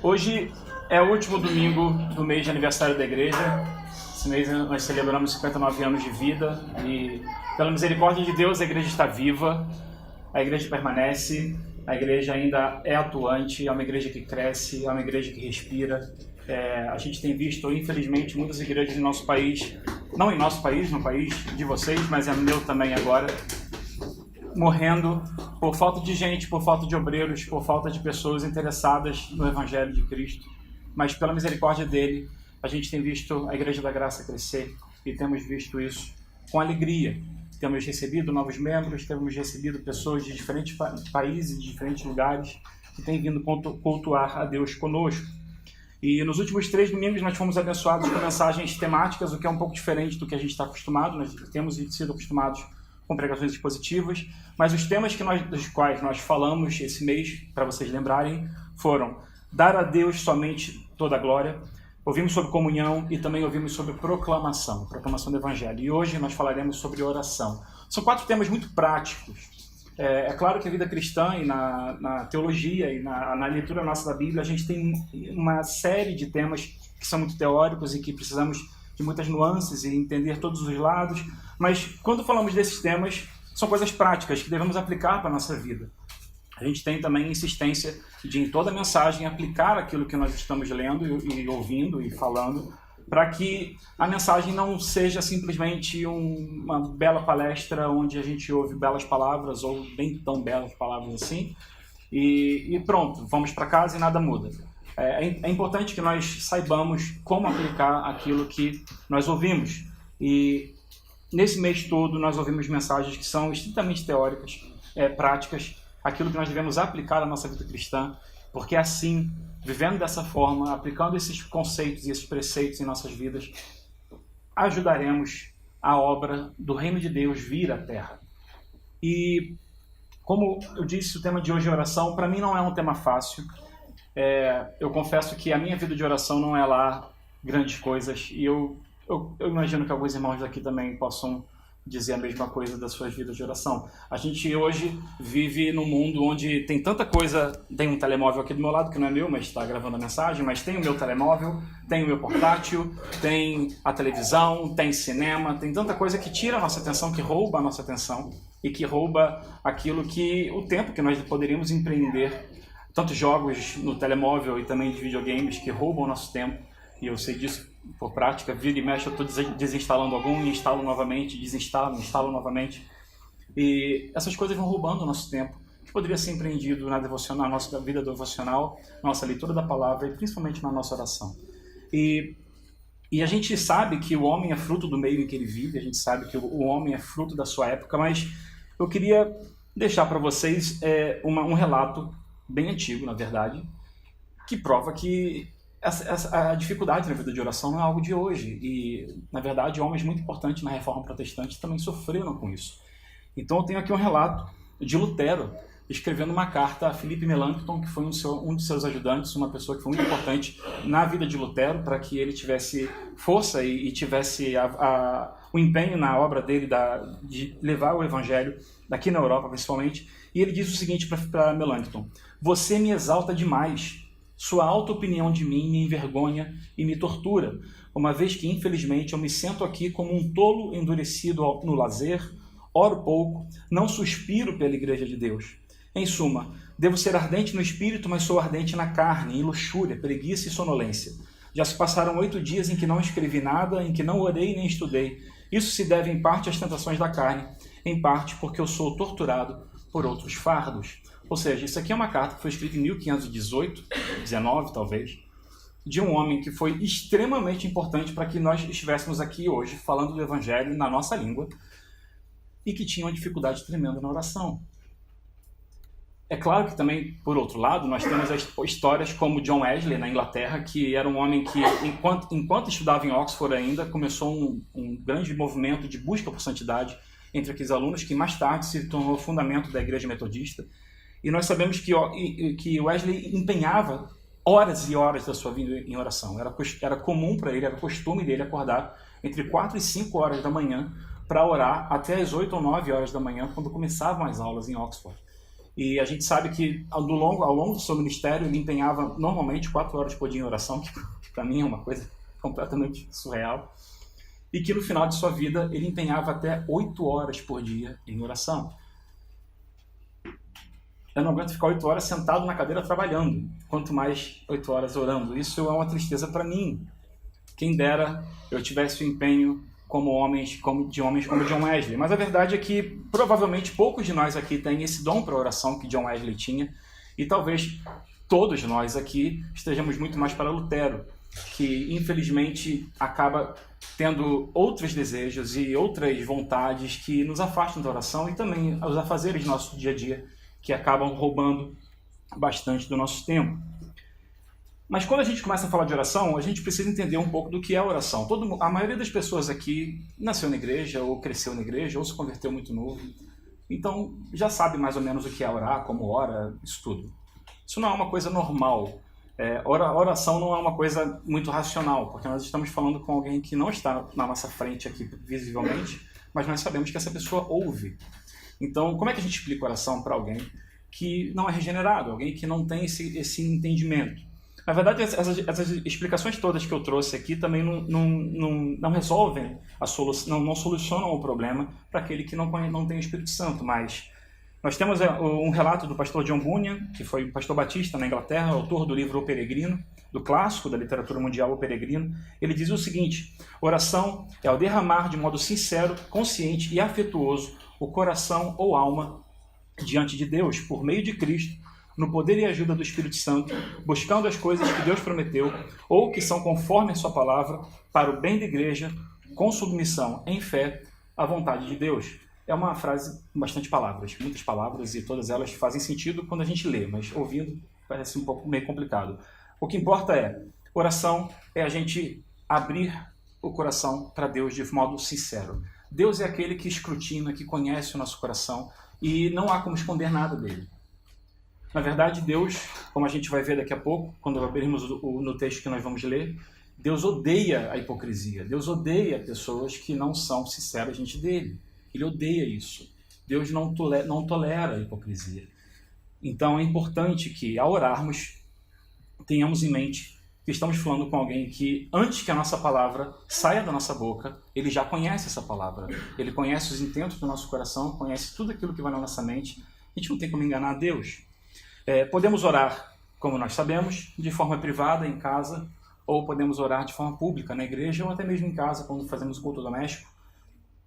Hoje é o último domingo do mês de aniversário da igreja. Esse mês nós celebramos 59 anos de vida e, pela misericórdia de Deus, a igreja está viva, a igreja permanece, a igreja ainda é atuante, é uma igreja que cresce, é uma igreja que respira. A gente tem visto, infelizmente, muitas igrejas no nosso país, não em nosso país, no país de vocês, mas é meu também agora, morrendo por falta de gente, por falta de obreiros, por falta de pessoas interessadas no Evangelho de Cristo. Mas pela misericórdia dele, a gente tem visto a Igreja da Graça crescer e temos visto isso com alegria. Temos recebido novos membros, temos recebido pessoas de diferentes países, de diferentes lugares, que têm vindo cultuar a Deus conosco. E nos últimos 3 domingos nós fomos abençoados com mensagens temáticas, o que é um pouco diferente do que a gente está acostumado. Nós temos sido acostumados com pregações expositivas, mas os temas dos quais nós falamos esse mês, para vocês lembrarem, foram dar a Deus somente toda a glória, ouvimos sobre comunhão e também ouvimos sobre proclamação do Evangelho. E hoje nós falaremos sobre oração. São 4 temas muito práticos. É claro que a vida cristã e na teologia e na leitura nossa da Bíblia, a gente tem uma série de temas que são muito teóricos e que precisamos de muitas nuances e entender todos os lados, mas quando falamos desses temas, são coisas práticas que devemos aplicar para a nossa vida. A gente tem também insistência de, em toda a mensagem, aplicar aquilo que nós estamos lendo e ouvindo e falando, para que a mensagem não seja simplesmente uma bela palestra onde a gente ouve belas palavras, ou nem tão belas palavras assim, e pronto, vamos para casa e nada muda. É importante que nós saibamos como aplicar aquilo que nós ouvimos. E nesse mês todo nós ouvimos mensagens que são estritamente teóricas, práticas, aquilo que nós devemos aplicar à nossa vida cristã, porque assim, vivendo dessa forma, aplicando esses conceitos e esses preceitos em nossas vidas, ajudaremos a obra do reino de Deus vir à terra. E, como eu disse, o tema de hoje é oração. Para mim não é um tema fácil. Eu confesso que a minha vida de oração não é lá grandes coisas, e eu imagino que alguns irmãos aqui também possam dizer a mesma coisa das suas vidas de oração. A gente hoje vive num mundo onde tem tanta coisa. Tem um telemóvel aqui do meu lado, que não é meu, mas está gravando a mensagem, mas tem o meu telemóvel, tem o meu portátil, tem a televisão, tem cinema, tem tanta coisa que tira a nossa atenção, que rouba a nossa atenção e que rouba o tempo que nós poderíamos empreender. Tantos jogos no telemóvel e também de videogames que roubam o nosso tempo, e eu sei disso por prática. Vira e mexe, eu estou desinstalando algum e instalo novamente, desinstalo, instalo novamente. E essas coisas vão roubando o nosso tempo, que poderia ser empreendido na nossa vida devocional, na nossa leitura da palavra e principalmente na nossa oração. E a gente sabe que o homem é fruto do meio em que ele vive, a gente sabe que o homem é fruto da sua época, mas eu queria deixar para vocês um relato bem antigo, na verdade, que prova que a dificuldade na vida de oração não é algo de hoje. E, na verdade, homens muito importantes na Reforma Protestante também sofreram com isso. Então, eu tenho aqui um relato de Lutero escrevendo uma carta a Philippe Melanchthon, que foi um de seus ajudantes, uma pessoa que foi muito importante na vida de Lutero, para que ele tivesse força e tivesse o empenho na obra dele de levar o Evangelho, daqui na Europa principalmente. E ele diz o seguinte para Melanchthon: "Você me exalta demais. Sua alta opinião de mim me envergonha e me tortura, uma vez que, infelizmente, eu me sento aqui como um tolo endurecido no lazer, oro pouco, não suspiro pela Igreja de Deus. Em suma, devo ser ardente no espírito, mas sou ardente na carne, em luxúria, preguiça e sonolência. Já se passaram 8 dias em que não escrevi nada, em que não orei nem estudei. Isso se deve em parte às tentações da carne, em parte porque eu sou torturado por outros fardos." Ou seja, isso aqui é uma carta que foi escrita em 1518, 19 talvez, de um homem que foi extremamente importante para que nós estivéssemos aqui hoje falando do Evangelho na nossa língua e que tinha uma dificuldade tremenda na oração. É claro que também, por outro lado, nós temos histórias como John Wesley, na Inglaterra, que era um homem que, enquanto estudava em Oxford ainda, começou um grande movimento de busca por santidade entre aqueles alunos, que mais tarde se tornou o fundamento da Igreja Metodista. E nós sabemos que Wesley empenhava horas e horas da sua vida em oração. Era comum para ele, era costume dele acordar entre 4 e 5 horas da manhã para orar até as 8 ou 9 horas da manhã, quando começavam as aulas em Oxford. E a gente sabe que ao longo do seu ministério ele empenhava normalmente 4 horas por dia em oração, que para mim é uma coisa completamente surreal. E que no final de sua vida ele empenhava até 8 horas por dia em oração. Eu não aguento ficar 8 horas sentado na cadeira trabalhando, quanto mais 8 horas orando. Isso é uma tristeza para mim. Quem dera eu tivesse o empenho como John Wesley. Mas a verdade é que provavelmente poucos de nós aqui têm esse dom para oração que John Wesley tinha. E talvez todos nós aqui estejamos muito mais para Lutero, que infelizmente acaba tendo outros desejos e outras vontades que nos afastam da oração e também os afazeres do nosso dia a dia, que acabam roubando bastante do nosso tempo. Mas quando a gente começa a falar de oração, a gente precisa entender um pouco do que é oração. A maioria das pessoas aqui nasceu na igreja, ou cresceu na igreja, ou se converteu muito novo. Então já sabe mais ou menos o que é orar, como ora, isso tudo. Isso não é uma coisa normal. Oração não é uma coisa muito racional, porque nós estamos falando com alguém que não está na nossa frente aqui visivelmente, mas nós sabemos que essa pessoa ouve. Então, como é que a gente explica oração para alguém que não é regenerado, alguém que não tem esse entendimento? Na verdade, essas explicações todas que eu trouxe aqui também não resolvem a solução, não solucionam o problema para aquele que não tem o Espírito Santo, mas nós temos um relato do pastor John Bunyan, que foi um pastor batista na Inglaterra, autor do livro O Peregrino, do clássico da literatura mundial O Peregrino. Ele diz o seguinte: oração é o derramar de modo sincero, consciente e afetuoso o coração ou alma diante de Deus, por meio de Cristo, no poder e ajuda do Espírito Santo, buscando as coisas que Deus prometeu, ou que são conforme a sua palavra, para o bem da igreja, com submissão em fé à vontade de Deus. É uma frase com bastante palavras, muitas palavras, e todas elas fazem sentido quando a gente lê, mas ouvindo parece um pouco meio complicado. O que importa oração é a gente abrir o coração para Deus de modo sincero. Deus é aquele que escrutina, que conhece o nosso coração, e não há como esconder nada dele. Na verdade, Deus, como a gente vai ver daqui a pouco, quando abrirmos no texto que nós vamos ler, Deus odeia a hipocrisia. Deus odeia pessoas que não são sinceras diante dele. Ele odeia isso. Deus não tolera a hipocrisia. Então é importante que, ao orarmos, tenhamos em mente que estamos falando com alguém que, antes que a nossa palavra saia da nossa boca, ele já conhece essa palavra. Ele conhece os intentos do nosso coração, conhece tudo aquilo que vai na nossa mente. A gente não tem como enganar a Deus. Podemos orar, como nós sabemos, de forma privada, em casa, ou podemos orar de forma pública, na igreja, ou até mesmo em casa, quando fazemos culto doméstico.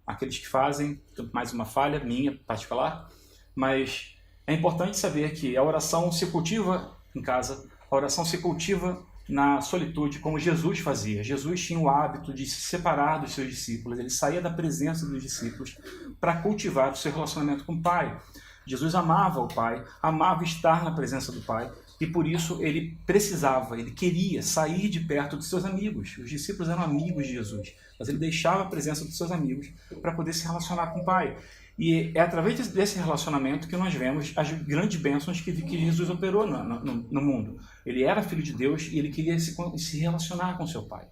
Aqueles que fazem, mais uma falha minha particular, mas é importante saber que a oração se cultiva em casa, a oração se cultiva na solitude, como Jesus fazia. Jesus tinha o hábito de se separar dos seus discípulos, ele saía da presença dos discípulos para cultivar o seu relacionamento com o Pai. Jesus amava o Pai, amava estar na presença do Pai, e por isso ele queria sair de perto dos seus amigos. Os discípulos eram amigos de Jesus, mas ele deixava a presença dos seus amigos para poder se relacionar com o Pai. E é através desse relacionamento que nós vemos as grandes bênçãos que Jesus operou no mundo. Ele era filho de Deus e ele queria se relacionar com seu Pai.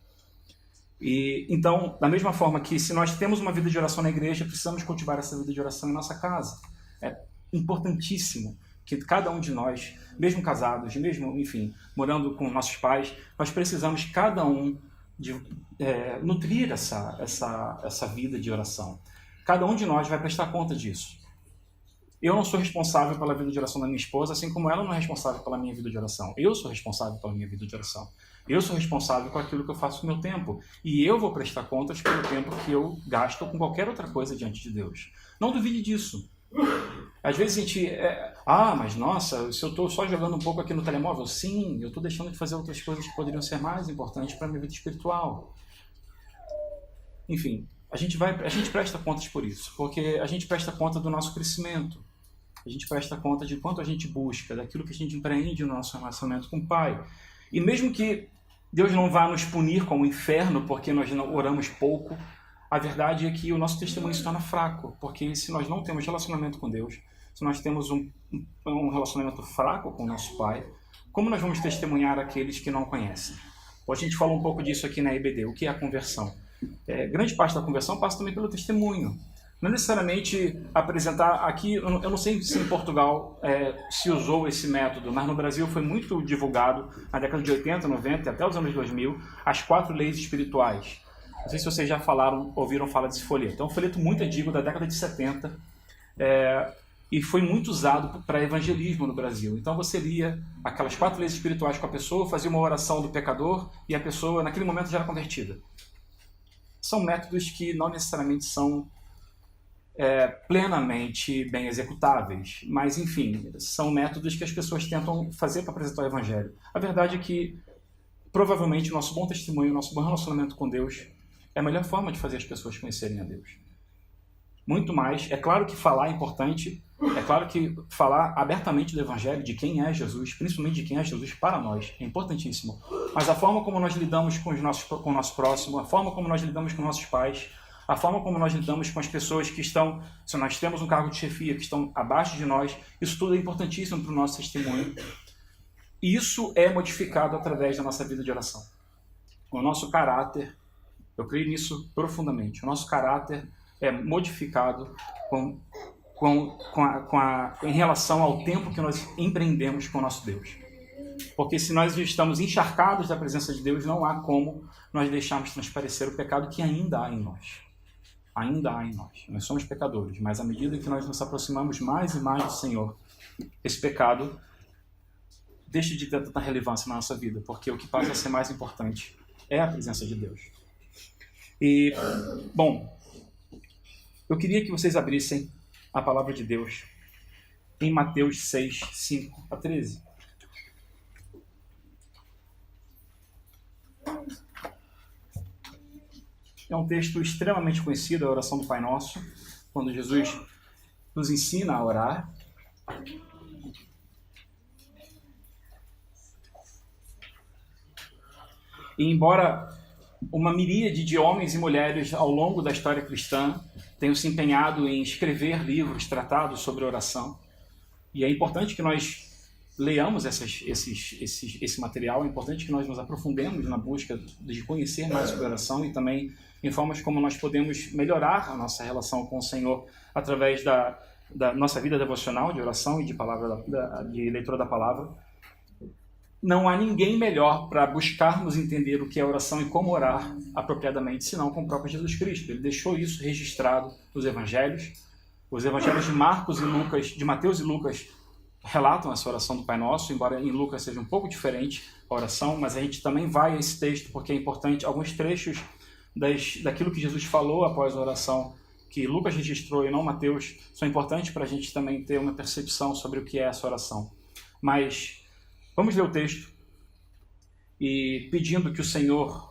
E então, da mesma forma que se nós temos uma vida de oração na igreja, precisamos cultivar essa vida de oração em nossa casa. É importantíssimo que cada um de nós, mesmo casados, mesmo, enfim, morando com nossos pais, nós precisamos cada um nutrir essa vida de oração. Cada um de nós vai prestar conta disso. Eu não sou responsável pela vida de oração da minha esposa, assim como ela não é responsável pela minha vida de oração. Eu sou responsável pela minha vida de oração. Eu sou responsável por aquilo que eu faço com o meu tempo. E eu vou prestar contas pelo tempo que eu gasto com qualquer outra coisa diante de Deus. Não duvide disso. Às vezes a gente... mas nossa, se eu estou só jogando um pouco aqui no telemóvel, sim, eu estou deixando de fazer outras coisas que poderiam ser mais importantes para a minha vida espiritual. Enfim, a gente presta contas por isso, porque a gente presta conta do nosso crescimento. A gente presta conta de quanto a gente busca, daquilo que a gente empreende no nosso relacionamento com o Pai. E mesmo que Deus não vá nos punir com o inferno porque nós não oramos pouco, a verdade é que o nosso testemunho se torna fraco, porque se nós não temos relacionamento com Deus, se nós temos um relacionamento fraco com o nosso Pai, como nós vamos testemunhar aqueles que não conhecem? Hoje a gente falou um pouco disso aqui na IBD, o que é a conversão. Grande parte da conversão passa também pelo testemunho. Não necessariamente apresentar aqui, eu não sei se em Portugal se usou esse método, mas no Brasil foi muito divulgado na década de 80, 90 até os anos 2000, as 4 leis espirituais. Não sei se vocês já ouviram falar desse folheto. É um folheto muito antigo, da década de 70, e foi muito usado para evangelismo no Brasil. Então você lia aquelas 4 leis espirituais com a pessoa, fazia uma oração do pecador e a pessoa naquele momento já era convertida. São métodos que não necessariamente são plenamente bem executáveis, mas enfim, são métodos que as pessoas tentam fazer para apresentar o Evangelho. A verdade é que provavelmente o nosso bom testemunho, o nosso bom relacionamento com Deus é a melhor forma de fazer as pessoas conhecerem a Deus. Muito mais, é claro que falar é importante, é claro que falar abertamente do Evangelho, de quem é Jesus, principalmente de quem é Jesus para nós, é importantíssimo. Mas a forma como nós lidamos com o nosso próximo, a forma como nós lidamos com nossos pais, a forma como nós lidamos com as pessoas que estão, se nós temos um cargo de chefia, que estão abaixo de nós, isso tudo é importantíssimo para o nosso testemunho. E isso é modificado através da nossa vida de oração. O nosso caráter, eu creio nisso profundamente, o nosso caráter é modificado em relação ao tempo que nós empreendemos com o nosso Deus. Porque se nós estamos encharcados da presença de Deus, não há como nós deixarmos transparecer o pecado que ainda há em nós. Ainda há em nós. Nós somos pecadores, mas à medida que nós nos aproximamos mais e mais do Senhor, esse pecado deixa de ter tanta relevância na nossa vida, porque o que passa a ser mais importante é a presença de Deus. E, bom, eu queria que vocês abrissem a palavra de Deus em Mateus 6, 5 a 13. É um texto extremamente conhecido, a oração do Pai Nosso, quando Jesus nos ensina a orar. E embora uma miríade de homens e mulheres ao longo da história cristã tenham se empenhado em escrever livros, tratados sobre oração, e é importante que nós leamos esse material, é importante que nós nos aprofundemos na busca de conhecer mais sobre oração e também em formas como nós podemos melhorar a nossa relação com o Senhor através da nossa vida devocional de oração e de leitura da palavra. Não há ninguém melhor para buscarmos entender o que é oração e como orar apropriadamente, senão com o próprio Jesus Cristo. Ele deixou isso registrado nos evangelhos. Os evangelhos de Marcos e Lucas, de Mateus e Lucas, relatam essa oração do Pai Nosso, embora em Lucas seja um pouco diferente a oração, mas a gente também vai a esse texto porque é importante, alguns trechos daquilo que Jesus falou após a oração, que Lucas registrou e não Mateus, são importantes para a gente também ter uma percepção sobre o que é essa oração. Mas vamos ler o texto e pedindo que o Senhor,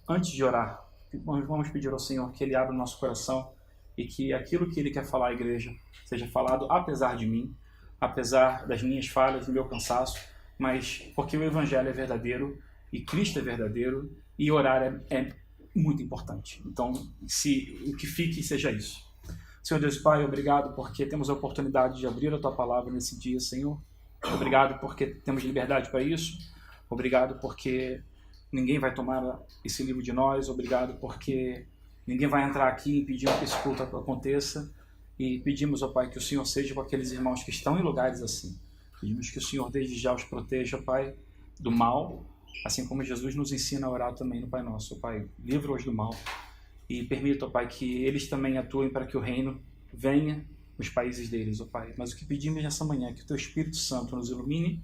antes de orar, vamos pedir ao Senhor que Ele abra o nosso coração e que aquilo que Ele quer falar à igreja seja falado apesar de mim, apesar das minhas falhas, do meu cansaço, mas porque o Evangelho é verdadeiro e Cristo é verdadeiro e orar é muito importante. Então, o que fique seja isso. Senhor Deus e Pai, obrigado porque temos a oportunidade de abrir a Tua Palavra nesse dia, Senhor. Obrigado porque temos liberdade para isso. Obrigado porque ninguém vai tomar esse livro de nós. Obrigado porque ninguém vai entrar aqui e pedir que esse culto aconteça. E pedimos, ó Pai, que o Senhor seja com aqueles irmãos que estão em lugares assim. Pedimos que o Senhor desde já os proteja, Pai, do mal, assim como Jesus nos ensina a orar também no Pai Nosso. Ó Pai, livra-os do mal e permita, ó Pai, que eles também atuem para que o reino venha nos países deles, ó Pai. Mas o que pedimos nessa manhã é que o Teu Espírito Santo nos ilumine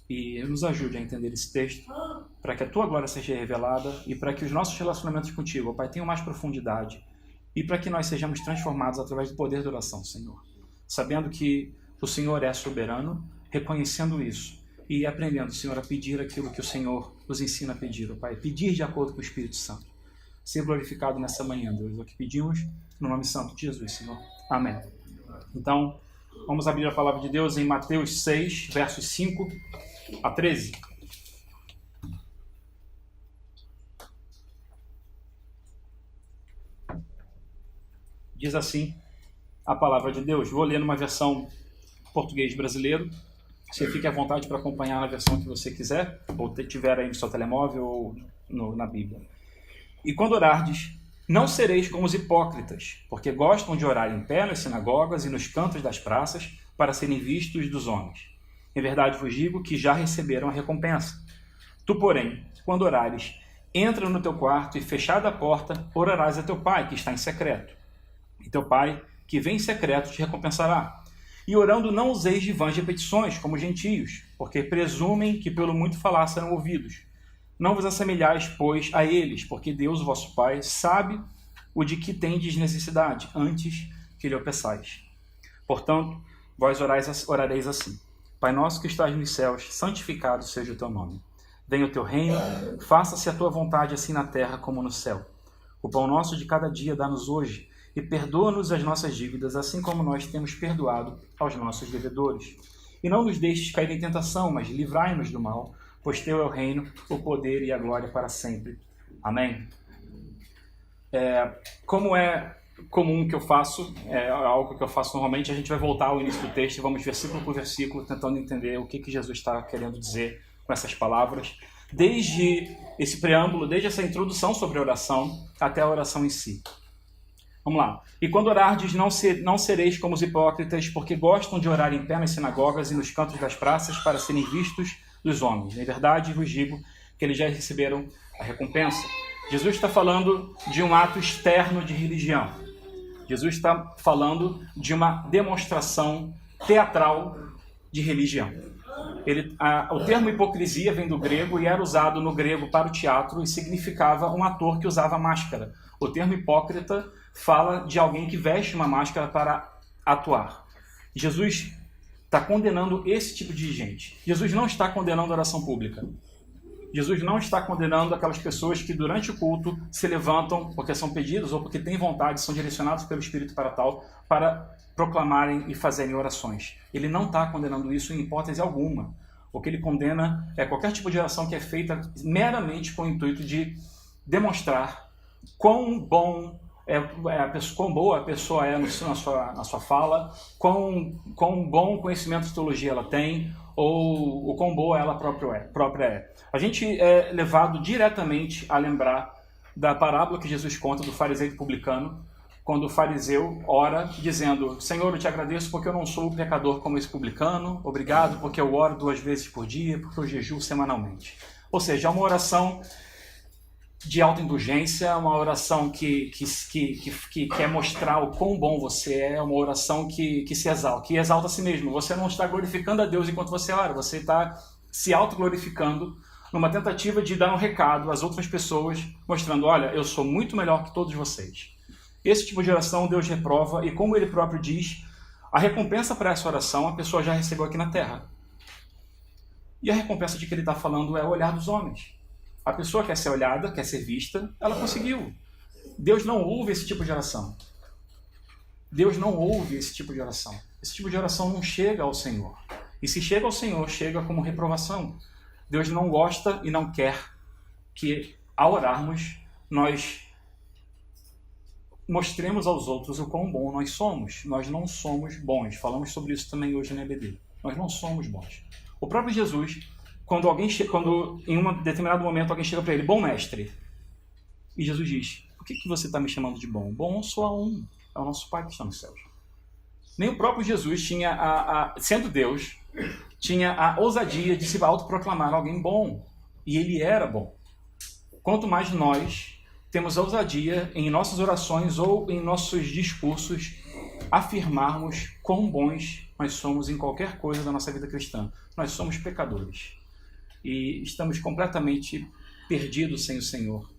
e nos ajude a entender esse texto, para que a Tua glória seja revelada e para que os nossos relacionamentos contigo, ó Pai, tenham mais profundidade e para que nós sejamos transformados através do poder da oração, Senhor. Sabendo que o Senhor é soberano, reconhecendo isso e aprendendo, Senhor, a pedir aquilo que o Senhor nos ensina a pedir, ó Pai. Pedir de acordo com o Espírito Santo. Ser glorificado nessa manhã, Deus. É o que pedimos no nome santo de Jesus, Senhor. Amém. Então, vamos abrir a palavra de Deus em Mateus 6, versos 5 a 13. Diz assim a palavra de Deus. Vou ler numa versão português brasileiro. Você fique à vontade para acompanhar na versão que você quiser, ou tiver aí no seu telemóvel ou na Bíblia. E quando orardes, Não sereis como os hipócritas, porque gostam de orar em pé nas sinagogas e nos cantos das praças para serem vistos dos homens. Em verdade vos digo que já receberam a recompensa. Tu, porém, quando orares, entra no teu quarto e, fechada a porta, orarás a teu pai, que está em secreto. E teu pai, que vem em secreto, te recompensará. E orando não useis de vãs repetições, como gentios, porque presumem que pelo muito falar serão ouvidos. Não vos assemelhais, pois, a eles, porque Deus, vosso Pai, sabe o de que tendes necessidade, antes que lhe o peçais. Portanto, vós orareis assim. Pai nosso que estás nos céus, santificado seja o teu nome. Venha o teu reino, faça-se a tua vontade, assim na terra como no céu. O pão nosso de cada dia dá-nos hoje, e perdoa-nos as nossas dívidas, assim como nós temos perdoado aos nossos devedores. E não nos deixes cair em tentação, mas livrai-nos do mal, pois teu é o reino, o poder e a glória para sempre. Amém? Como é comum que eu faço, é algo que eu faço normalmente, a gente vai voltar ao início do texto e vamos versículo por versículo, tentando entender o que Jesus está querendo dizer com essas palavras, desde esse preâmbulo, desde essa introdução sobre a oração, até a oração em si. Vamos lá. E quando orardes, não sereis como os hipócritas, porque gostam de orar em pé nas sinagogas e nos cantos das praças para serem vistos dos homens. Na verdade, vos digo que eles já receberam a recompensa. Jesus está falando de um ato externo de religião. Jesus está falando de uma demonstração teatral de religião. O termo hipocrisia vem do grego e era usado no grego para o teatro e significava um ator que usava máscara. O termo hipócrita fala de alguém que veste uma máscara para atuar. Jesus está condenando esse tipo de gente. Jesus não está condenando a oração pública. Jesus não está condenando aquelas pessoas que durante o culto se levantam porque são pedidos ou porque têm vontade, são direcionados pelo Espírito para tal, para proclamarem e fazerem orações. Ele não está condenando isso em hipótese alguma. O que ele condena é qualquer tipo de oração que é feita meramente com o intuito de demonstrar quão bom quão boa a pessoa é na sua fala, quão bom conhecimento de teologia ela tem, ou o quão boa ela própria é. A gente é levado diretamente a lembrar da parábola que Jesus conta do fariseu e do publicano, quando o fariseu ora dizendo: Senhor, eu te agradeço porque eu não sou pecador como esse publicano, obrigado porque eu oro 2 vezes por dia, porque eu jejuo semanalmente. Ou seja, é uma oração de autoindulgência, uma oração que quer mostrar o quão bom você é, uma oração que se exalta, que exalta a si mesmo. Você não está glorificando a Deus enquanto você ora, você está se autoglorificando numa tentativa de dar um recado às outras pessoas, mostrando: olha, eu sou muito melhor que todos vocês. Esse tipo de oração Deus reprova, e como ele próprio diz, a recompensa para essa oração a pessoa já recebeu aqui na terra. E a recompensa de que ele está falando é o olhar dos homens. A pessoa quer ser olhada, quer ser vista, ela conseguiu. Deus não ouve esse tipo de oração. Deus não ouve esse tipo de oração. Esse tipo de oração não chega ao Senhor. E se chega ao Senhor, chega como reprovação. Deus não gosta e não quer que, ao orarmos, nós mostremos aos outros o quão bom nós somos. Nós não somos bons. Falamos sobre isso também hoje na EBD. Nós não somos bons. O próprio Jesus, quando em um determinado momento alguém chega para ele: bom mestre, e Jesus diz: por que você está me chamando de bom? Bom só há um, é o nosso Pai que está nos céus. Nem o próprio Jesus tinha, sendo Deus, tinha a ousadia de se autoproclamar alguém bom, e ele era bom. Quanto mais nós temos a ousadia em nossas orações ou em nossos discursos afirmarmos quão bons nós somos em qualquer coisa da nossa vida cristã. Nós somos pecadores e estamos completamente perdidos sem o Senhor.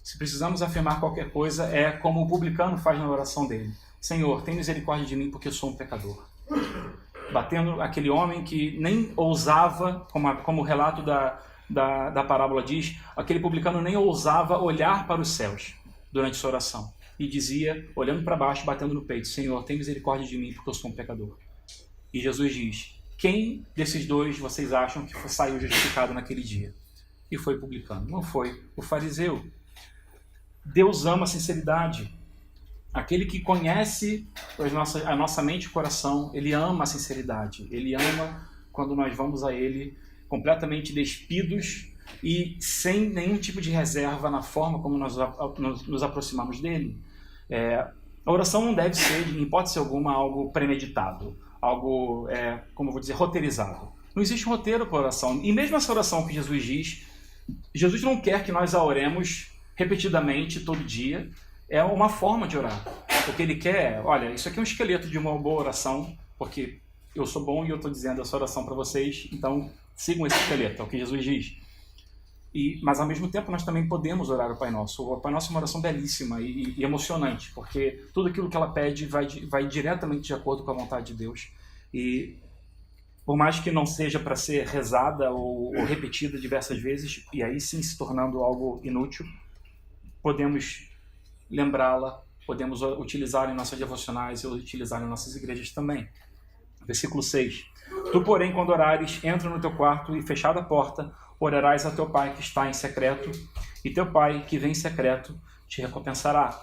Se precisamos afirmar qualquer coisa, é como o publicano faz na oração dele: Senhor, tem misericórdia de mim porque eu sou um pecador. Batendo aquele homem que nem ousava, como o relato da parábola diz, aquele publicano nem ousava olhar para os céus durante sua oração. E dizia, olhando para baixo, batendo no peito: Senhor, tem misericórdia de mim porque eu sou um pecador. E Jesus diz: quem desses dois vocês acham que saiu justificado naquele dia? E foi o publicano, não foi o fariseu. Deus ama a sinceridade. Aquele que conhece a nossa mente e coração, ele ama a sinceridade. Ele ama quando nós vamos a ele completamente despidos e sem nenhum tipo de reserva na forma como nós nos aproximamos dele. A oração não deve ser, em hipótese alguma, algo premeditado, algo, como eu vou dizer, roteirizado. Não existe um roteiro para a oração. E mesmo essa oração que Jesus diz, Jesus não quer que nós a oremos repetidamente, todo dia. É uma forma de orar. O que ele quer é, olha, isso aqui é um esqueleto de uma boa oração, porque eu sou bom e eu estou dizendo essa oração para vocês, então sigam esse esqueleto, é o que Jesus diz. Mas ao mesmo tempo nós também podemos orar o Pai Nosso. O Pai Nosso é uma oração belíssima e emocionante, porque tudo aquilo que ela pede vai diretamente de acordo com a vontade de Deus. E por mais que não seja para ser rezada ou repetida diversas vezes, e aí sim se tornando algo inútil, podemos lembrá-la, podemos utilizá-la em nossas devocionais e utilizá-la em nossas igrejas também. Versículo 6. Tu, porém, quando orares, entra no teu quarto e, fechada a porta, orarás a teu Pai que está em secreto, e teu Pai que vem em secreto te recompensará.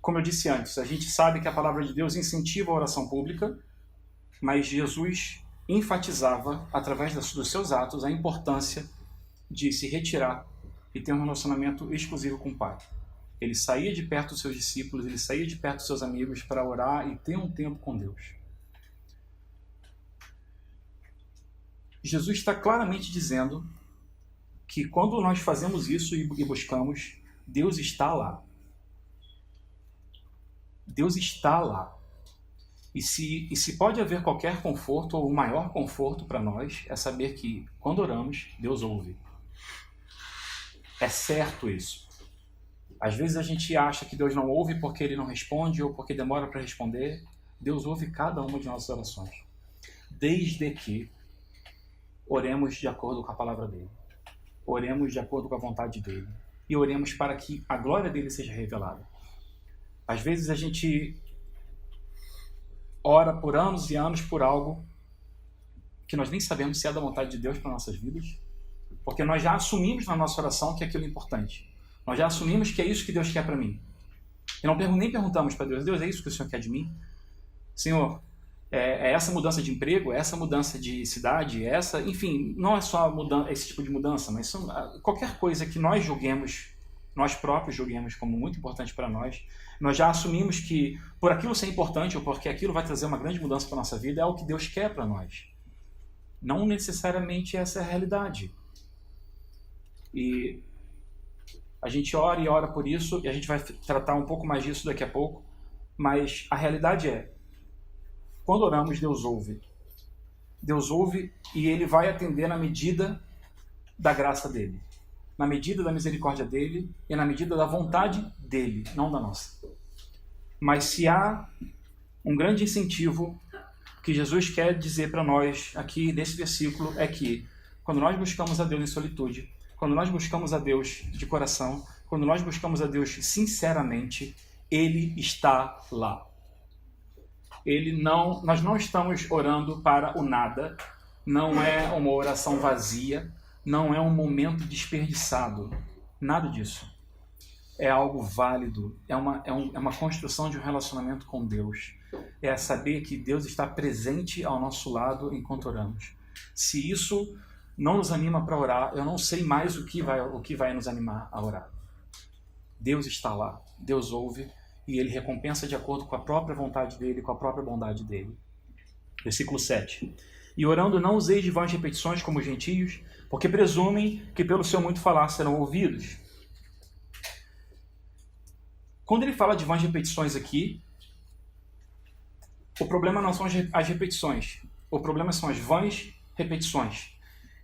Como eu disse antes, a gente sabe que a palavra de Deus incentiva a oração pública, mas Jesus enfatizava, através dos seus atos, a importância de se retirar e ter um relacionamento exclusivo com o Pai. Ele saía de perto dos seus discípulos, ele saía de perto dos seus amigos para orar e ter um tempo com Deus. Jesus está claramente dizendo que quando nós fazemos isso e buscamos, Deus está lá. Deus está lá. E se pode haver qualquer conforto ou o maior conforto para nós, é saber que quando oramos, Deus ouve. É certo isso. Às vezes a gente acha que Deus não ouve porque Ele não responde ou porque demora para responder. Deus ouve cada uma de nossas orações. Desde que oremos de acordo com a palavra dEle. Oremos de acordo com a vontade dEle. E oremos para que a glória dEle seja revelada. Às vezes a gente ora por anos e anos por algo que nós nem sabemos se é da vontade de Deus para nossas vidas, porque nós já assumimos na nossa oração que aquilo é importante. Nós já assumimos que é isso que Deus quer para mim. E nem perguntamos para Deus, Deus, é isso que o Senhor quer de mim? Senhor, é essa mudança de emprego, é essa mudança de cidade, enfim, não é só esse tipo de mudança, mas qualquer coisa que nós julguemos, nós próprios julguemos como muito importante para nós já assumimos que por aquilo ser importante ou porque aquilo vai trazer uma grande mudança para a nossa vida é o que Deus quer para nós. Não necessariamente essa é a realidade. E a gente ora e ora por isso, e a gente vai tratar um pouco mais disso daqui a pouco, mas a realidade é, quando oramos, Deus ouve. Deus ouve e Ele vai atender na medida da graça dEle, na medida da misericórdia dEle e na medida da vontade dEle, não da nossa. Mas se há um grande incentivo que Jesus quer dizer para nós aqui nesse versículo é que quando nós buscamos a Deus em solitude, quando nós buscamos a Deus de coração, quando nós buscamos a Deus sinceramente, Ele está lá. Nós não estamos orando para o nada, não é uma oração vazia, não é um momento desperdiçado, nada disso. É algo válido, é uma construção de um relacionamento com Deus. É saber que Deus está presente ao nosso lado enquanto oramos. Se isso não nos anima para orar, eu não sei mais o que vai nos animar a orar. Deus está lá, Deus ouve e Ele recompensa de acordo com a própria vontade dEle, com a própria bondade dEle. Versículo 7. E orando não useis de vãs repetições como os gentios, porque presumem que pelo seu muito falar serão ouvidos. Quando ele fala de vãs repetições aqui, o problema não são as repetições, o problema são as vãs repetições.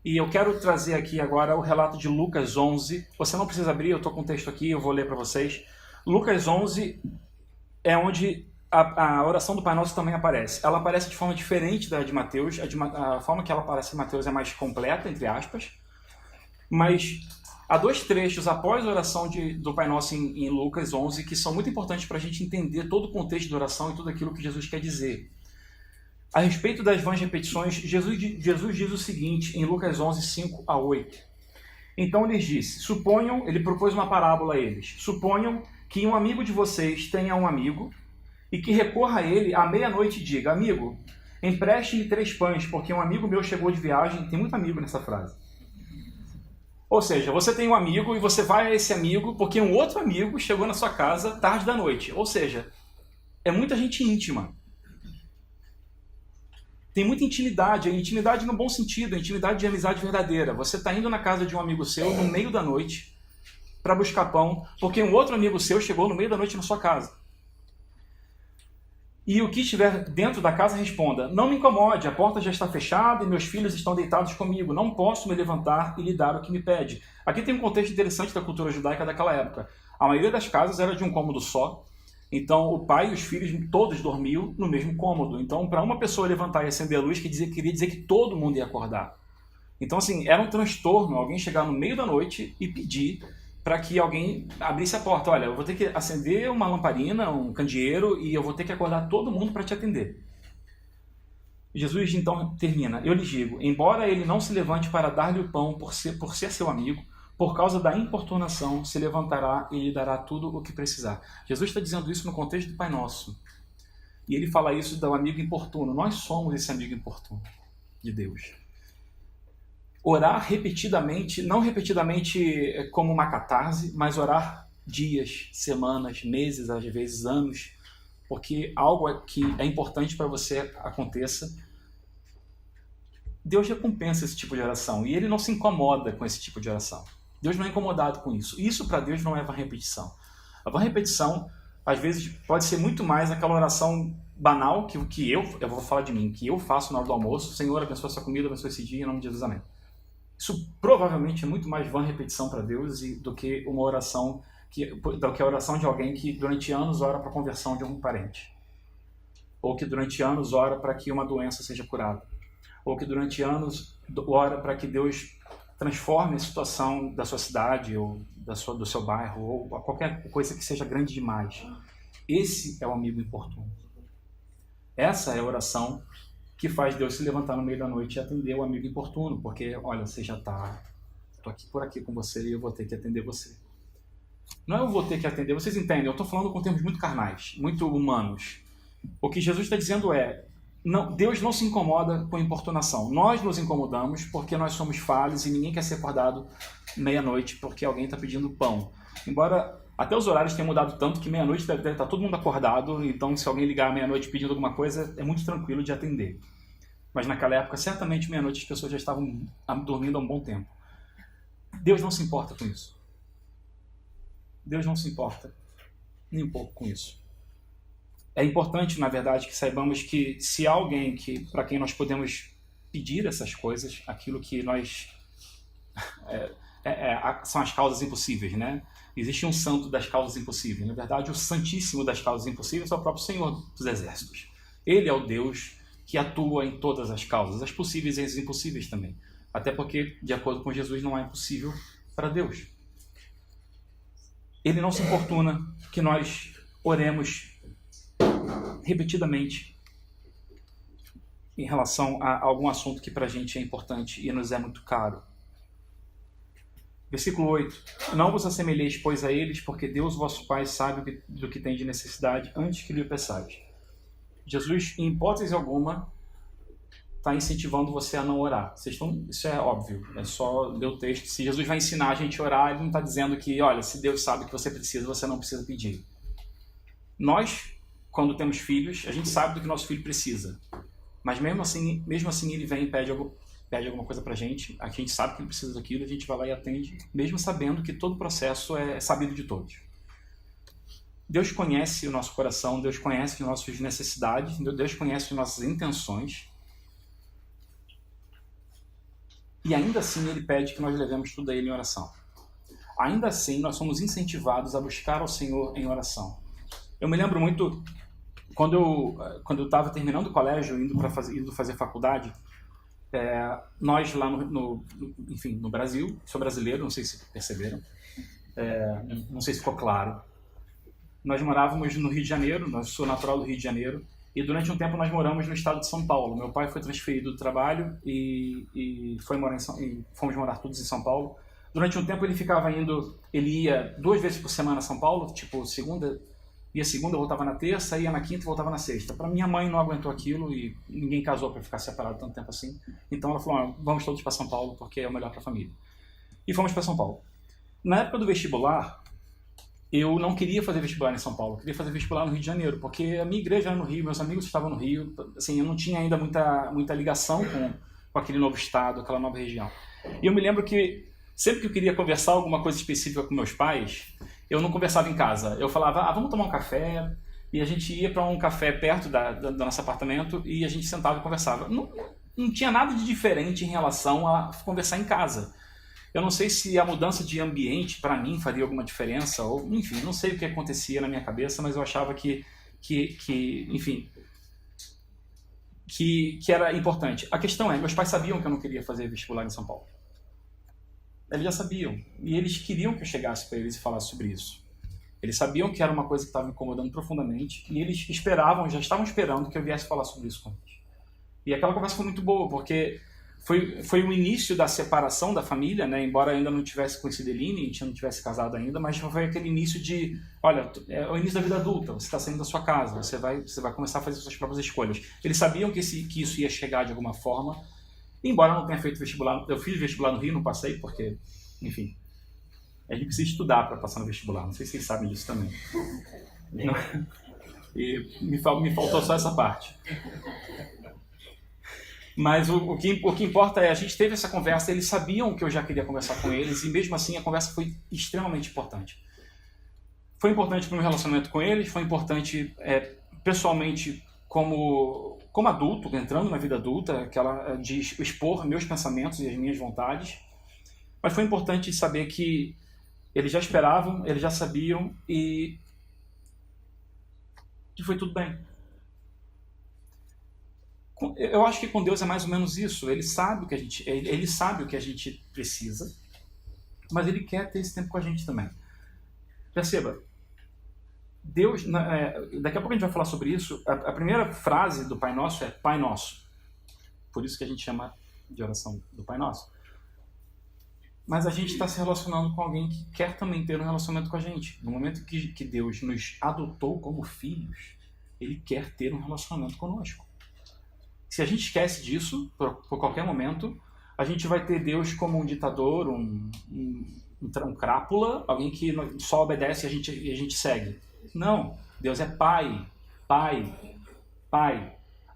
E eu quero trazer aqui agora o relato de Lucas 11. Você não precisa abrir, eu estou com o texto aqui, eu vou ler para vocês. Lucas 11 é onde a oração do Pai Nosso também aparece. Ela aparece de forma diferente da de Mateus. A forma que ela aparece em Mateus é mais completa, entre aspas. Mas há dois trechos após a oração do Pai Nosso em Lucas 11 que são muito importantes para a gente entender todo o contexto da oração e tudo aquilo que Jesus quer dizer. A respeito das vãs repetições, Jesus diz o seguinte em Lucas 11, 5 a 8. Então lhes disse, ele propôs uma parábola a eles. Suponham que um amigo de vocês tenha um amigo e que recorra a ele à meia-noite e diga, amigo, empreste-me 3 pães, porque um amigo meu chegou de viagem, tem muito amigo nessa frase. Ou seja, você tem um amigo e você vai a esse amigo porque um outro amigo chegou na sua casa tarde da noite. Ou seja, é muita gente íntima. Tem muita intimidade, intimidade no bom sentido, intimidade de amizade verdadeira. Você está indo na casa de um amigo seu no meio da noite para buscar pão, porque um outro amigo seu chegou no meio da noite na sua casa. E o que estiver dentro da casa responda: não me incomode, a porta já está fechada e meus filhos estão deitados comigo, não posso me levantar e lhe dar o que me pede. Aqui tem um contexto interessante da cultura judaica daquela época. A maioria das casas era de um cômodo só, então o pai e os filhos todos dormiam no mesmo cômodo. Então, para uma pessoa levantar e acender a luz, queria dizer que todo mundo ia acordar. Então, assim, era um transtorno alguém chegar no meio da noite e pedir para que alguém abrisse a porta. Olha, eu vou ter que acender uma lamparina, um candeeiro, e eu vou ter que acordar todo mundo para te atender. Jesus então termina: eu lhes digo, embora ele não se levante para dar-lhe o pão por ser seu amigo, por causa da importunação se levantará e lhe dará tudo o que precisar. Jesus está dizendo isso no contexto do Pai Nosso. E ele fala isso do amigo importuno. Nós somos esse amigo importuno de Deus. Orar repetidamente, não repetidamente como uma catarse, mas orar dias, semanas, meses, às vezes anos, porque algo que é importante para você aconteça. Deus recompensa esse tipo de oração e ele não se incomoda com esse tipo de oração. Deus não é incomodado com isso. Isso para Deus não é vã repetição. A vã repetição, às vezes, pode ser muito mais aquela oração banal que eu vou falar de mim, que eu faço na hora do almoço: Senhor, abençoa essa comida, abençoa esse dia, em nome de Jesus, amém. Isso provavelmente é muito mais vã repetição para Deus do que uma oração do que a oração de alguém que durante anos ora para a conversão de um parente, ou que durante anos ora para que uma doença seja curada, ou que durante anos ora para que Deus transforme a situação da sua cidade ou do seu bairro, ou qualquer coisa que seja grande demais. Esse é o amigo importuno. Essa é a oração que faz Deus se levantar no meio da noite e atender o amigo importuno, porque, olha, você já está, estou aqui por aqui com você e eu vou ter que atender você. Não é eu vou ter que atender, vocês entendem, eu estou falando com termos muito carnais, muito humanos. O que Jesus está dizendo é, não, Deus não se incomoda com importunação. Nós nos incomodamos porque nós somos falhos e ninguém quer ser acordado meia-noite porque alguém está pedindo pão. Embora até os horários tenham mudado tanto que meia-noite deve estar todo mundo acordado, então se alguém ligar meia-noite pedindo alguma coisa, é muito tranquilo de atender. Mas naquela época, certamente meia-noite as pessoas já estavam dormindo há um bom tempo. Deus não se importa com isso. Deus não se importa nem um pouco com isso. É importante, na verdade, que saibamos que se há alguém para quem nós podemos pedir essas coisas, aquilo que nós... são as causas impossíveis, né? Existe um santo das causas impossíveis. Na verdade, o santíssimo das causas impossíveis é o próprio Senhor dos Exércitos. Ele é o Deus que atua em todas as causas, as possíveis e as impossíveis também. Até porque, de acordo com Jesus, não há impossível para Deus. Ele não se importuna que nós oremos repetidamente em relação a algum assunto que para a gente é importante e nos é muito caro. Versículo 8. Não vos assemelheis, pois, a eles, porque Deus, vosso Pai, sabe do que tem de necessidade antes que lhe o peçais. Jesus, em hipótese alguma, está incentivando você a não orar. Isso é óbvio, é só ler o texto. Se Jesus vai ensinar a gente a orar, ele não está dizendo que, olha, se Deus sabe que você precisa, você não precisa pedir. Nós, quando temos filhos, a gente sabe do que nosso filho precisa. Mas mesmo assim ele vem e pede alguma coisa pra gente, a gente sabe que ele precisa daquilo, a gente vai lá e atende, mesmo sabendo que todo o processo é sabido de todos. Deus conhece o nosso coração, Deus conhece as nossas necessidades, Deus conhece as nossas intenções. E ainda assim ele pede que nós levemos tudo a ele em oração. Ainda assim nós somos incentivados a buscar ao Senhor em oração. Eu me lembro muito, quando eu estava terminando o colégio, indo fazer faculdade, nós lá no Brasil, sou brasileiro, não sei se perceberam, não sei se ficou claro, nós morávamos no Rio de Janeiro, eu sou natural do Rio de Janeiro, e durante um tempo nós moramos no estado de São Paulo. Meu pai foi transferido do trabalho e fomos morar todos em São Paulo. Durante um tempo ele ia 2 vezes por semana a São Paulo, tipo ia segunda, voltava na terça, ia na quinta e voltava na sexta. Para minha mãe não aguentou aquilo e ninguém casou para ficar separado tanto tempo assim. Então ela falou, vamos todos para São Paulo porque é o melhor para a família. e fomos para São Paulo. Na época do vestibular, eu não queria fazer vestibular em São Paulo, eu queria fazer vestibular no Rio de Janeiro, porque a minha igreja era no Rio, meus amigos estavam no Rio, assim, eu não tinha ainda muita ligação com aquele novo estado, aquela nova região. E eu me lembro que sempre que eu queria conversar alguma coisa específica com meus pais, eu não conversava em casa. Eu falava, vamos tomar um café, e a gente ia para um café perto do nosso apartamento e a gente sentava e conversava. Não tinha nada de diferente em relação a conversar em casa. Eu não sei se a mudança de ambiente para mim faria alguma diferença, ou enfim, não sei o que acontecia na minha cabeça, mas eu achava que era importante. A questão é, meus pais sabiam que eu não queria fazer vestibular em São Paulo. Eles já sabiam, e eles queriam que eu chegasse para eles e falasse sobre isso. Eles sabiam que era uma coisa que estava me incomodando profundamente, e eles já estavam esperando que eu viesse falar sobre isso com eles. E aquela conversa foi muito boa, porque foi o início da separação da família, né? Embora ainda não tivesse conhecido Eline, a gente não tivesse casado ainda, mas foi aquele início de, olha, é o início da vida adulta, você está saindo da sua casa, você vai começar a fazer suas próprias escolhas. Eles sabiam que isso ia chegar de alguma forma, embora eu não tenha feito vestibular. Eu fiz vestibular no Rio, não passei, porque, enfim, a gente precisa estudar para passar no vestibular, não sei se vocês sabem disso também. E me faltou só essa parte. Mas o que importa é, a gente teve essa conversa, eles sabiam que eu já queria conversar com eles, e mesmo assim a conversa foi extremamente importante. Foi importante para o meu relacionamento com eles, foi importante pessoalmente como adulto, entrando na vida adulta, de expor meus pensamentos e as minhas vontades, mas foi importante saber que eles já esperavam, eles já sabiam e que foi tudo bem. Eu acho que com Deus é mais ou menos isso. Ele sabe o que a gente precisa, mas Ele quer ter esse tempo com a gente também. Perceba, Deus, daqui a pouco a gente vai falar sobre isso. A primeira frase do Pai Nosso é Pai Nosso. Por isso que a gente chama de oração do Pai Nosso. Mas a gente está se relacionando com alguém que quer também ter um relacionamento com a gente. No momento que Deus nos adotou como filhos, Ele quer ter um relacionamento conosco. Se a gente esquece disso, por qualquer momento, a gente vai ter Deus como um ditador, um crápula, alguém que só obedece e a gente segue. Não, Deus é Pai.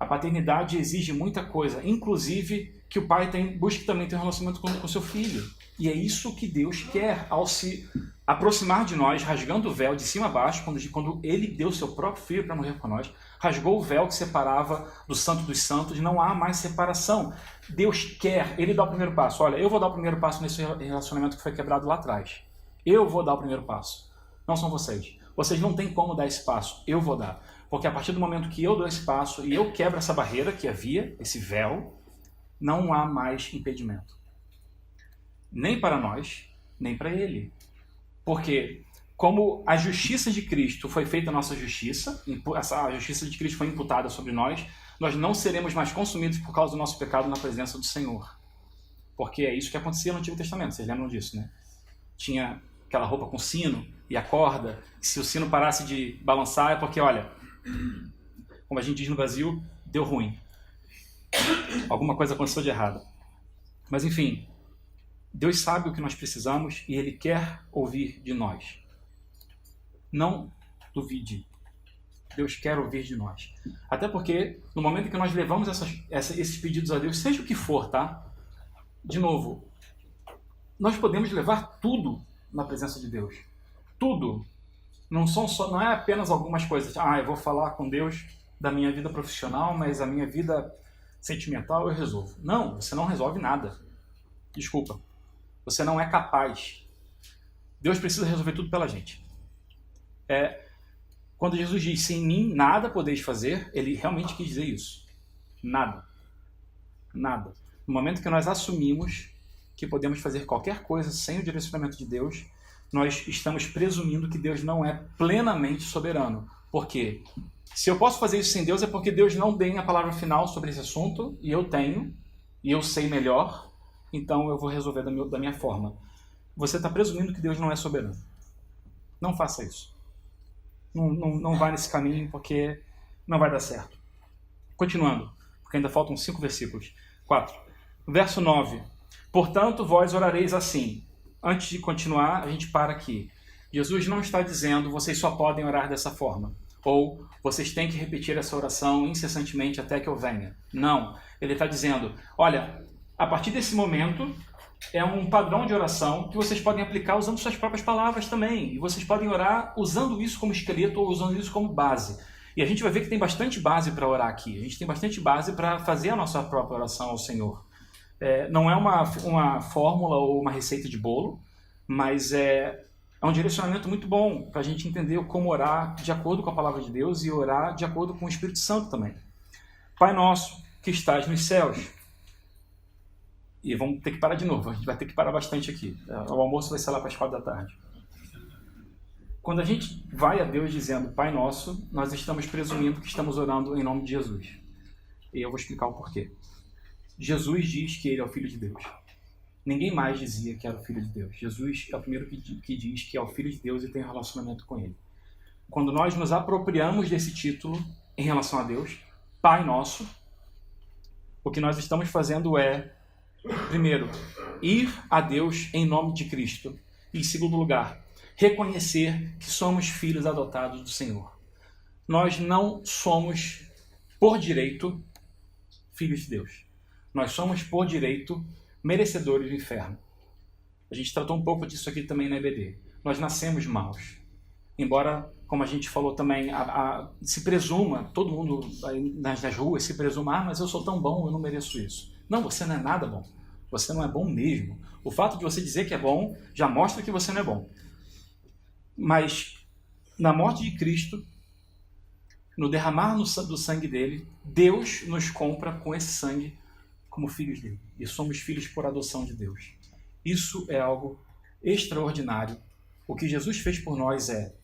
A paternidade exige muita coisa, inclusive que o pai busque também ter um relacionamento com seu filho. E é isso que Deus quer ao se aproximar de nós, rasgando o véu de cima a baixo, quando Ele deu seu próprio filho para morrer por nós, rasgou o véu que separava do santo dos santos, não há mais separação. Deus quer, Ele dá o primeiro passo. Olha, eu vou dar o primeiro passo nesse relacionamento que foi quebrado lá atrás. Eu vou dar o primeiro passo. Não são vocês. Vocês não têm como dar esse passo. Eu vou dar. Porque a partir do momento que eu dou esse passo e eu quebro essa barreira que havia, esse véu, não há mais impedimento. Nem para nós, nem para Ele. Porque como a justiça de Cristo foi feita a nossa justiça, a justiça de Cristo foi imputada sobre nós, nós não seremos mais consumidos por causa do nosso pecado na presença do Senhor. Porque é isso que acontecia no Antigo Testamento, vocês lembram disso, né? Tinha aquela roupa com sino e a corda, e se o sino parasse de balançar é porque, olha, como a gente diz no Brasil, deu ruim. Alguma coisa aconteceu de errado. Mas enfim, Deus sabe o que nós precisamos e Ele quer ouvir de nós. Não duvide. Deus quer ouvir de nós. Até porque, no momento em que nós levamos esses pedidos a Deus, seja o que for, tá? De novo, nós podemos levar tudo na presença de Deus. Tudo. Não é apenas algumas coisas. Eu vou falar com Deus da minha vida profissional, mas a minha vida sentimental eu resolvo. Não, você não resolve nada. Desculpa. Você não é capaz. Deus precisa resolver tudo pela gente. Quando Jesus diz, sem mim nada podeis fazer, Ele realmente quis dizer isso. Nada. Nada. No momento que nós assumimos que podemos fazer qualquer coisa sem o direcionamento de Deus, nós estamos presumindo que Deus não é plenamente soberano. Por quê? Se eu posso fazer isso sem Deus, é porque Deus não tem a palavra final sobre esse assunto, e eu tenho, e eu sei melhor, então eu vou resolver da minha forma. Você está presumindo que Deus não é soberano. Não faça isso. Não vá nesse caminho, porque não vai dar certo. Continuando, porque ainda faltam 5 versículos. 4. Verso 9. Portanto, vós orareis assim. antes de continuar, a gente para aqui. Jesus não está dizendo, vocês só podem orar dessa forma. Ou, vocês têm que repetir essa oração incessantemente até que eu venha. Não. Ele está dizendo, olha, a partir desse momento, é um padrão de oração que vocês podem aplicar usando suas próprias palavras também. E vocês podem orar usando isso como esqueleto ou usando isso como base. E a gente vai ver que tem bastante base para orar aqui. A gente tem bastante base para fazer a nossa própria oração ao Senhor. Não é uma fórmula ou uma receita de bolo, mas é um direcionamento muito bom para a gente entender como orar de acordo com a palavra de Deus e orar de acordo com o Espírito Santo também. Pai nosso, que estás nos céus. E vamos ter que parar de novo, a gente vai ter que parar bastante aqui. O almoço vai ser lá para as 4 da tarde. Quando a gente vai a Deus dizendo Pai Nosso, nós estamos presumindo que estamos orando em nome de Jesus. E eu vou explicar o porquê. Jesus diz que ele é o Filho de Deus. Ninguém mais dizia que era o Filho de Deus. Jesus é o primeiro que diz que é o Filho de Deus e tem um relacionamento com ele. Quando nós nos apropriamos desse título em relação a Deus, Pai Nosso, o que nós estamos fazendo é, primeiro, ir a Deus em nome de Cristo. E, em segundo lugar, reconhecer que somos filhos adotados do Senhor. Nós não somos, por direito, filhos de Deus. Nós somos, por direito, merecedores do inferno. A gente tratou um pouco disso aqui também na EBD. Nós nascemos maus. Embora, como a gente falou também, se presuma, todo mundo nas ruas se presuma, mas eu sou tão bom, eu não mereço isso. Não, você não é nada bom. Você não é bom mesmo. O fato de você dizer que é bom já mostra que você não é bom. Mas, na morte de Cristo, no derramar do sangue dele, Deus nos compra com esse sangue como filhos dele. E somos filhos por adoção de Deus. Isso é algo extraordinário. O que Jesus fez por nós é...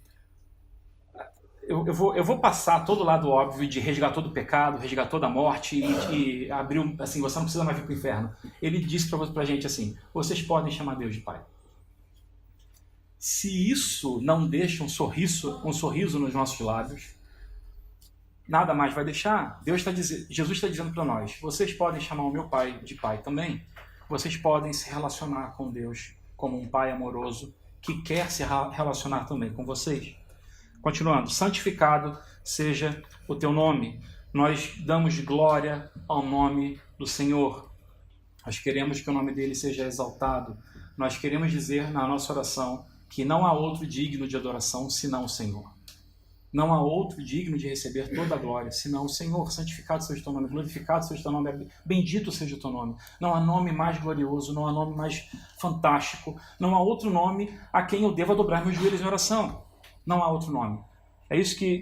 Eu vou passar todo o lado óbvio de resgatou do pecado, resgatou da morte e abriu, assim, você não precisa mais vir para o inferno. Ele disse para a gente assim, vocês podem chamar Deus de Pai. Se isso não deixa um sorriso nos nossos lábios, nada mais vai deixar. Jesus está dizendo para nós, vocês podem chamar o meu Pai de Pai também. Vocês podem se relacionar com Deus como um Pai amoroso que quer se relacionar também com vocês. Continuando, santificado seja o teu nome. Nós damos glória ao nome do Senhor. Nós queremos que o nome dele seja exaltado. Nós queremos dizer na nossa oração que não há outro digno de adoração senão o Senhor. Não há outro digno de receber toda a glória senão o Senhor. Santificado seja o teu nome, glorificado seja o teu nome, bendito seja o teu nome. Não há nome mais glorioso, não há nome mais fantástico, não há outro nome a quem eu deva dobrar meus joelhos em oração. Não há outro nome.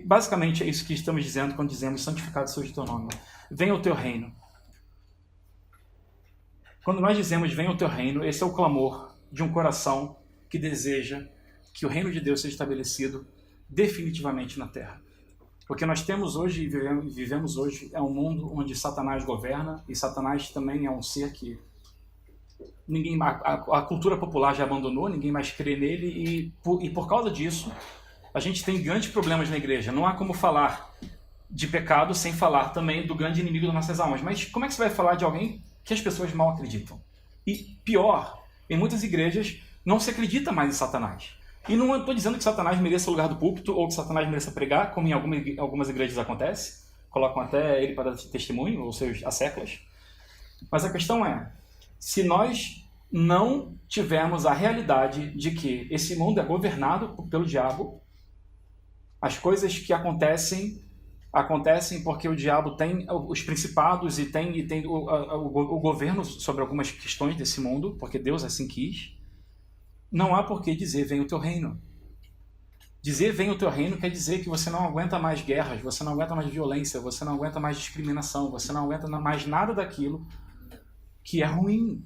Basicamente é isso que estamos dizendo quando dizemos santificado seja o teu nome. Venha o teu reino. Quando nós dizemos venha o teu reino, esse é o clamor de um coração que deseja que o reino de Deus seja estabelecido definitivamente na Terra. Porque nós temos hoje e vivemos hoje é um mundo onde Satanás governa e Satanás também é um ser que a cultura popular já abandonou, ninguém mais crê nele e por causa disso a gente tem grandes problemas na igreja. Não há como falar de pecado sem falar também do grande inimigo das nossas almas. Mas como é que você vai falar de alguém que as pessoas mal acreditam? E pior, em muitas igrejas não se acredita mais em Satanás. E não estou dizendo que Satanás mereça o lugar do púlpito ou que Satanás mereça pregar, como em algumas igrejas acontece. Colocam até ele para dar testemunho, ou seja, há séculos. Mas a questão é, se nós não tivermos a realidade de que esse mundo é governado pelo diabo, as coisas que acontecem porque o diabo tem os principados e tem o governo sobre algumas questões desse mundo, porque Deus assim quis. Não há por que dizer venha o teu reino. Dizer venha o teu reino quer dizer que você não aguenta mais guerras, você não aguenta mais violência, você não aguenta mais discriminação, você não aguenta mais nada daquilo que é ruim.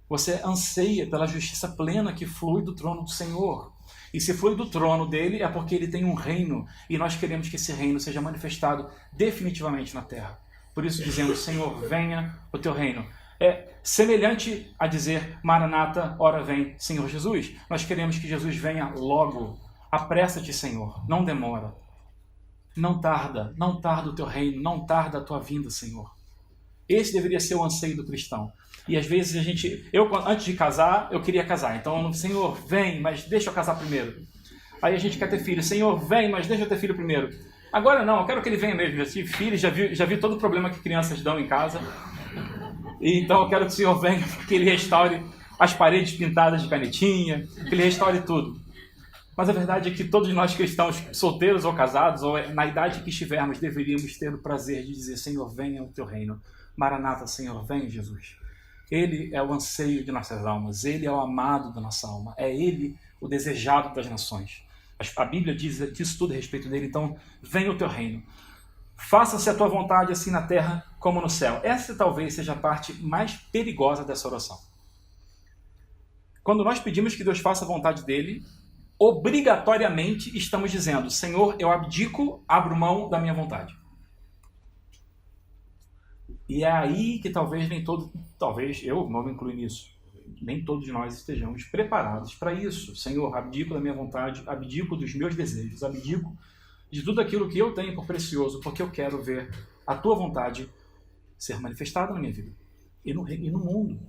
Você anseia pela justiça plena que flui do trono do Senhor. E se flui do trono dele é porque ele tem um reino e nós queremos que esse reino seja manifestado definitivamente na terra. Por isso dizemos, Senhor, venha o teu reino. É semelhante a dizer, Maranata, ora vem, Senhor Jesus. Nós queremos que Jesus venha logo. Apressa-te, Senhor, não demora. Não tarda o teu reino, não tarda a tua vinda, Senhor. Esse deveria ser o anseio do cristão. E às vezes antes de casar, eu queria casar. Então, Senhor, vem, mas deixa eu casar primeiro. Aí a gente quer ter filho. Senhor, vem, mas deixa eu ter filho primeiro. Agora não, eu quero que ele venha mesmo. Já tive filho, já vi todo o problema que crianças dão em casa. E então eu quero que o Senhor venha, que ele restaure as paredes pintadas de canetinha, que ele restaure tudo. Mas a verdade é que todos nós cristãos, solteiros ou casados, ou na idade que estivermos, deveríamos ter o prazer de dizer: Senhor, venha o teu reino. Maranata, Senhor, venha Jesus. Ele é o anseio de nossas almas, ele é o amado da nossa alma, é ele o desejado das nações. A Bíblia diz tudo a respeito dele. Então, venha o teu reino. Faça-se a tua vontade assim na terra como no céu. Essa talvez seja a parte mais perigosa dessa oração. Quando nós pedimos que Deus faça a vontade dele, obrigatoriamente estamos dizendo: Senhor, eu abdico, abro mão da minha vontade. E é aí que talvez eu não me incluo nisso, nem todos nós estejamos preparados para isso. Senhor, abdico da minha vontade, abdico dos meus desejos, abdico de tudo aquilo que eu tenho por precioso, porque eu quero ver a tua vontade ser manifestada na minha vida e no mundo.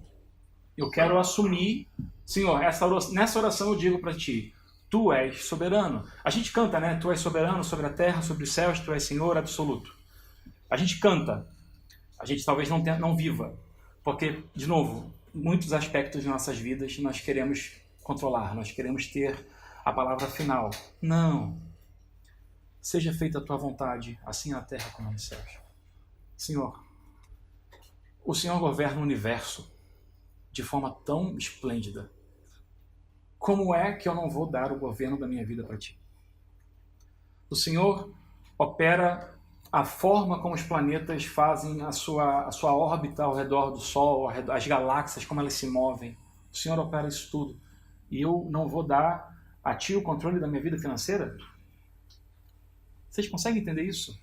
Eu quero assumir, Senhor, nessa oração eu digo para ti: tu és soberano. A gente canta, né? Tu és soberano sobre a terra, sobre os céus, tu és Senhor absoluto. A gente canta, a gente talvez não viva, porque, de novo, muitos aspectos de nossas vidas nós queremos controlar, nós queremos ter a palavra final. Não. Seja feita a tua vontade, assim na terra como nos céus. Senhor, o Senhor governa o universo de forma tão esplêndida. Como é que eu não vou dar o governo da minha vida para ti? O Senhor opera a forma como os planetas fazem a sua órbita ao redor do Sol, as galáxias, como elas se movem. O Senhor opera isso tudo. E eu não vou dar a ti o controle da minha vida financeira? Vocês conseguem entender isso?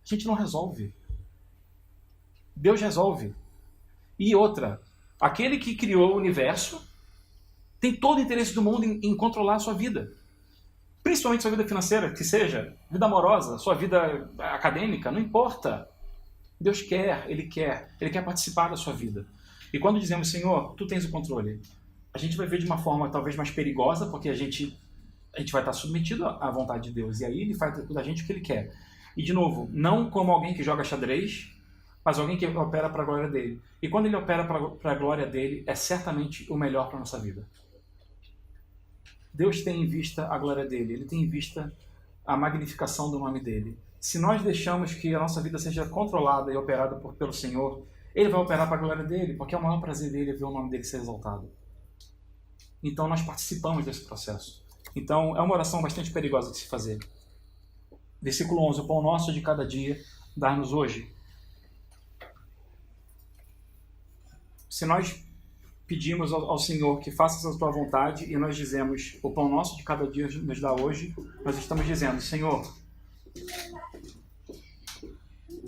A gente não resolve. Deus resolve. E outra, aquele que criou o universo tem todo o interesse do mundo em controlar a sua vida. Principalmente sua vida financeira, que seja vida amorosa, sua vida acadêmica, não importa. Deus quer, Ele quer participar da sua vida. E quando dizemos: Senhor, tu tens o controle, a gente vai ver de uma forma talvez mais perigosa, porque a gente vai estar submetido à vontade de Deus, e aí Ele faz da gente o que Ele quer. E de novo, não como alguém que joga xadrez, mas alguém que opera para a glória dEle. E quando Ele opera para a glória dEle, é certamente o melhor para a nossa vida. Deus tem em vista a glória dEle, Ele tem em vista a magnificação do nome dEle. Se nós deixamos que a nossa vida seja controlada e operada pelo Senhor, Ele vai operar para a glória dEle, porque é o maior prazer dEle ver o nome dEle ser exaltado. Então nós participamos desse processo. Então é uma oração bastante perigosa de se fazer. Versículo 11: o pão nosso de cada dia dá-nos hoje. Se nós pedimos ao Senhor que faça a tua vontade e nós dizemos: o pão nosso de cada dia nos dá hoje, nós estamos dizendo: Senhor,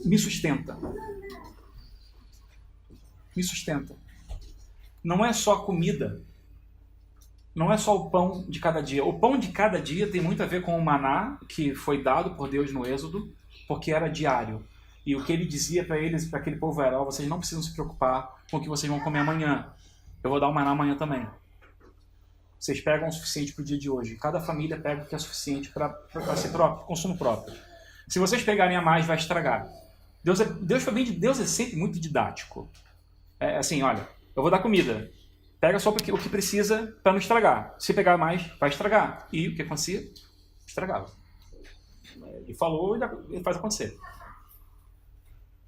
me sustenta. Me sustenta. Não é só comida. Não é só o pão de cada dia. O pão de cada dia tem muito a ver com o maná que foi dado por Deus no Êxodo, porque era diário. E o que ele dizia para eles, para aquele povo era: vocês não precisam se preocupar com o que vocês vão comer amanhã. Eu vou dar o maná amanhã também. Vocês pegam o suficiente para o dia de hoje. Cada família pega o que é suficiente para si próprio, consumo próprio. Se vocês pegarem a mais, vai estragar. Deus é sempre muito didático. É assim: olha, eu vou dar comida. Pega só o que precisa para não estragar. Se pegar mais, vai estragar. E o que acontecia? Estragava. Ele falou e ele faz acontecer.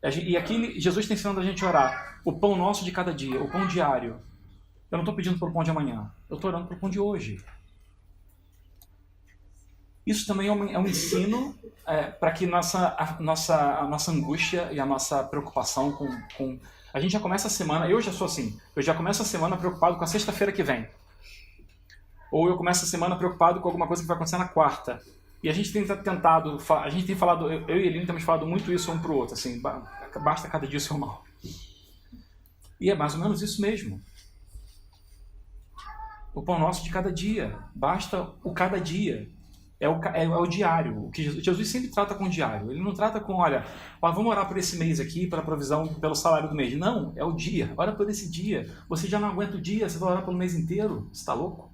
E aqui Jesus está ensinando a gente a orar: o pão nosso de cada dia, o pão diário. Eu não estou pedindo pelo pão de amanhã, eu estou orando pelo pão de hoje. Isso também é um ensino para que a nossa angústia e a nossa preocupação com... A gente já começa a semana, eu já sou assim, eu já começo a semana preocupado com a sexta-feira que vem. Ou eu começo a semana preocupado com alguma coisa que vai acontecer na quarta. E a gente tem falado, eu e a Eline temos falado muito isso um para o outro, assim: basta cada dia o seu mal. E é mais ou menos isso mesmo. O pão nosso de cada dia, basta o cada dia. É o diário. O que Jesus sempre trata com o diário. Ele não trata com, olha, vamos orar por esse mês aqui, pela provisão, pelo salário do mês. Não, é o dia. Ora por esse dia. Você já não aguenta o dia, você vai orar pelo mês inteiro. Você está louco?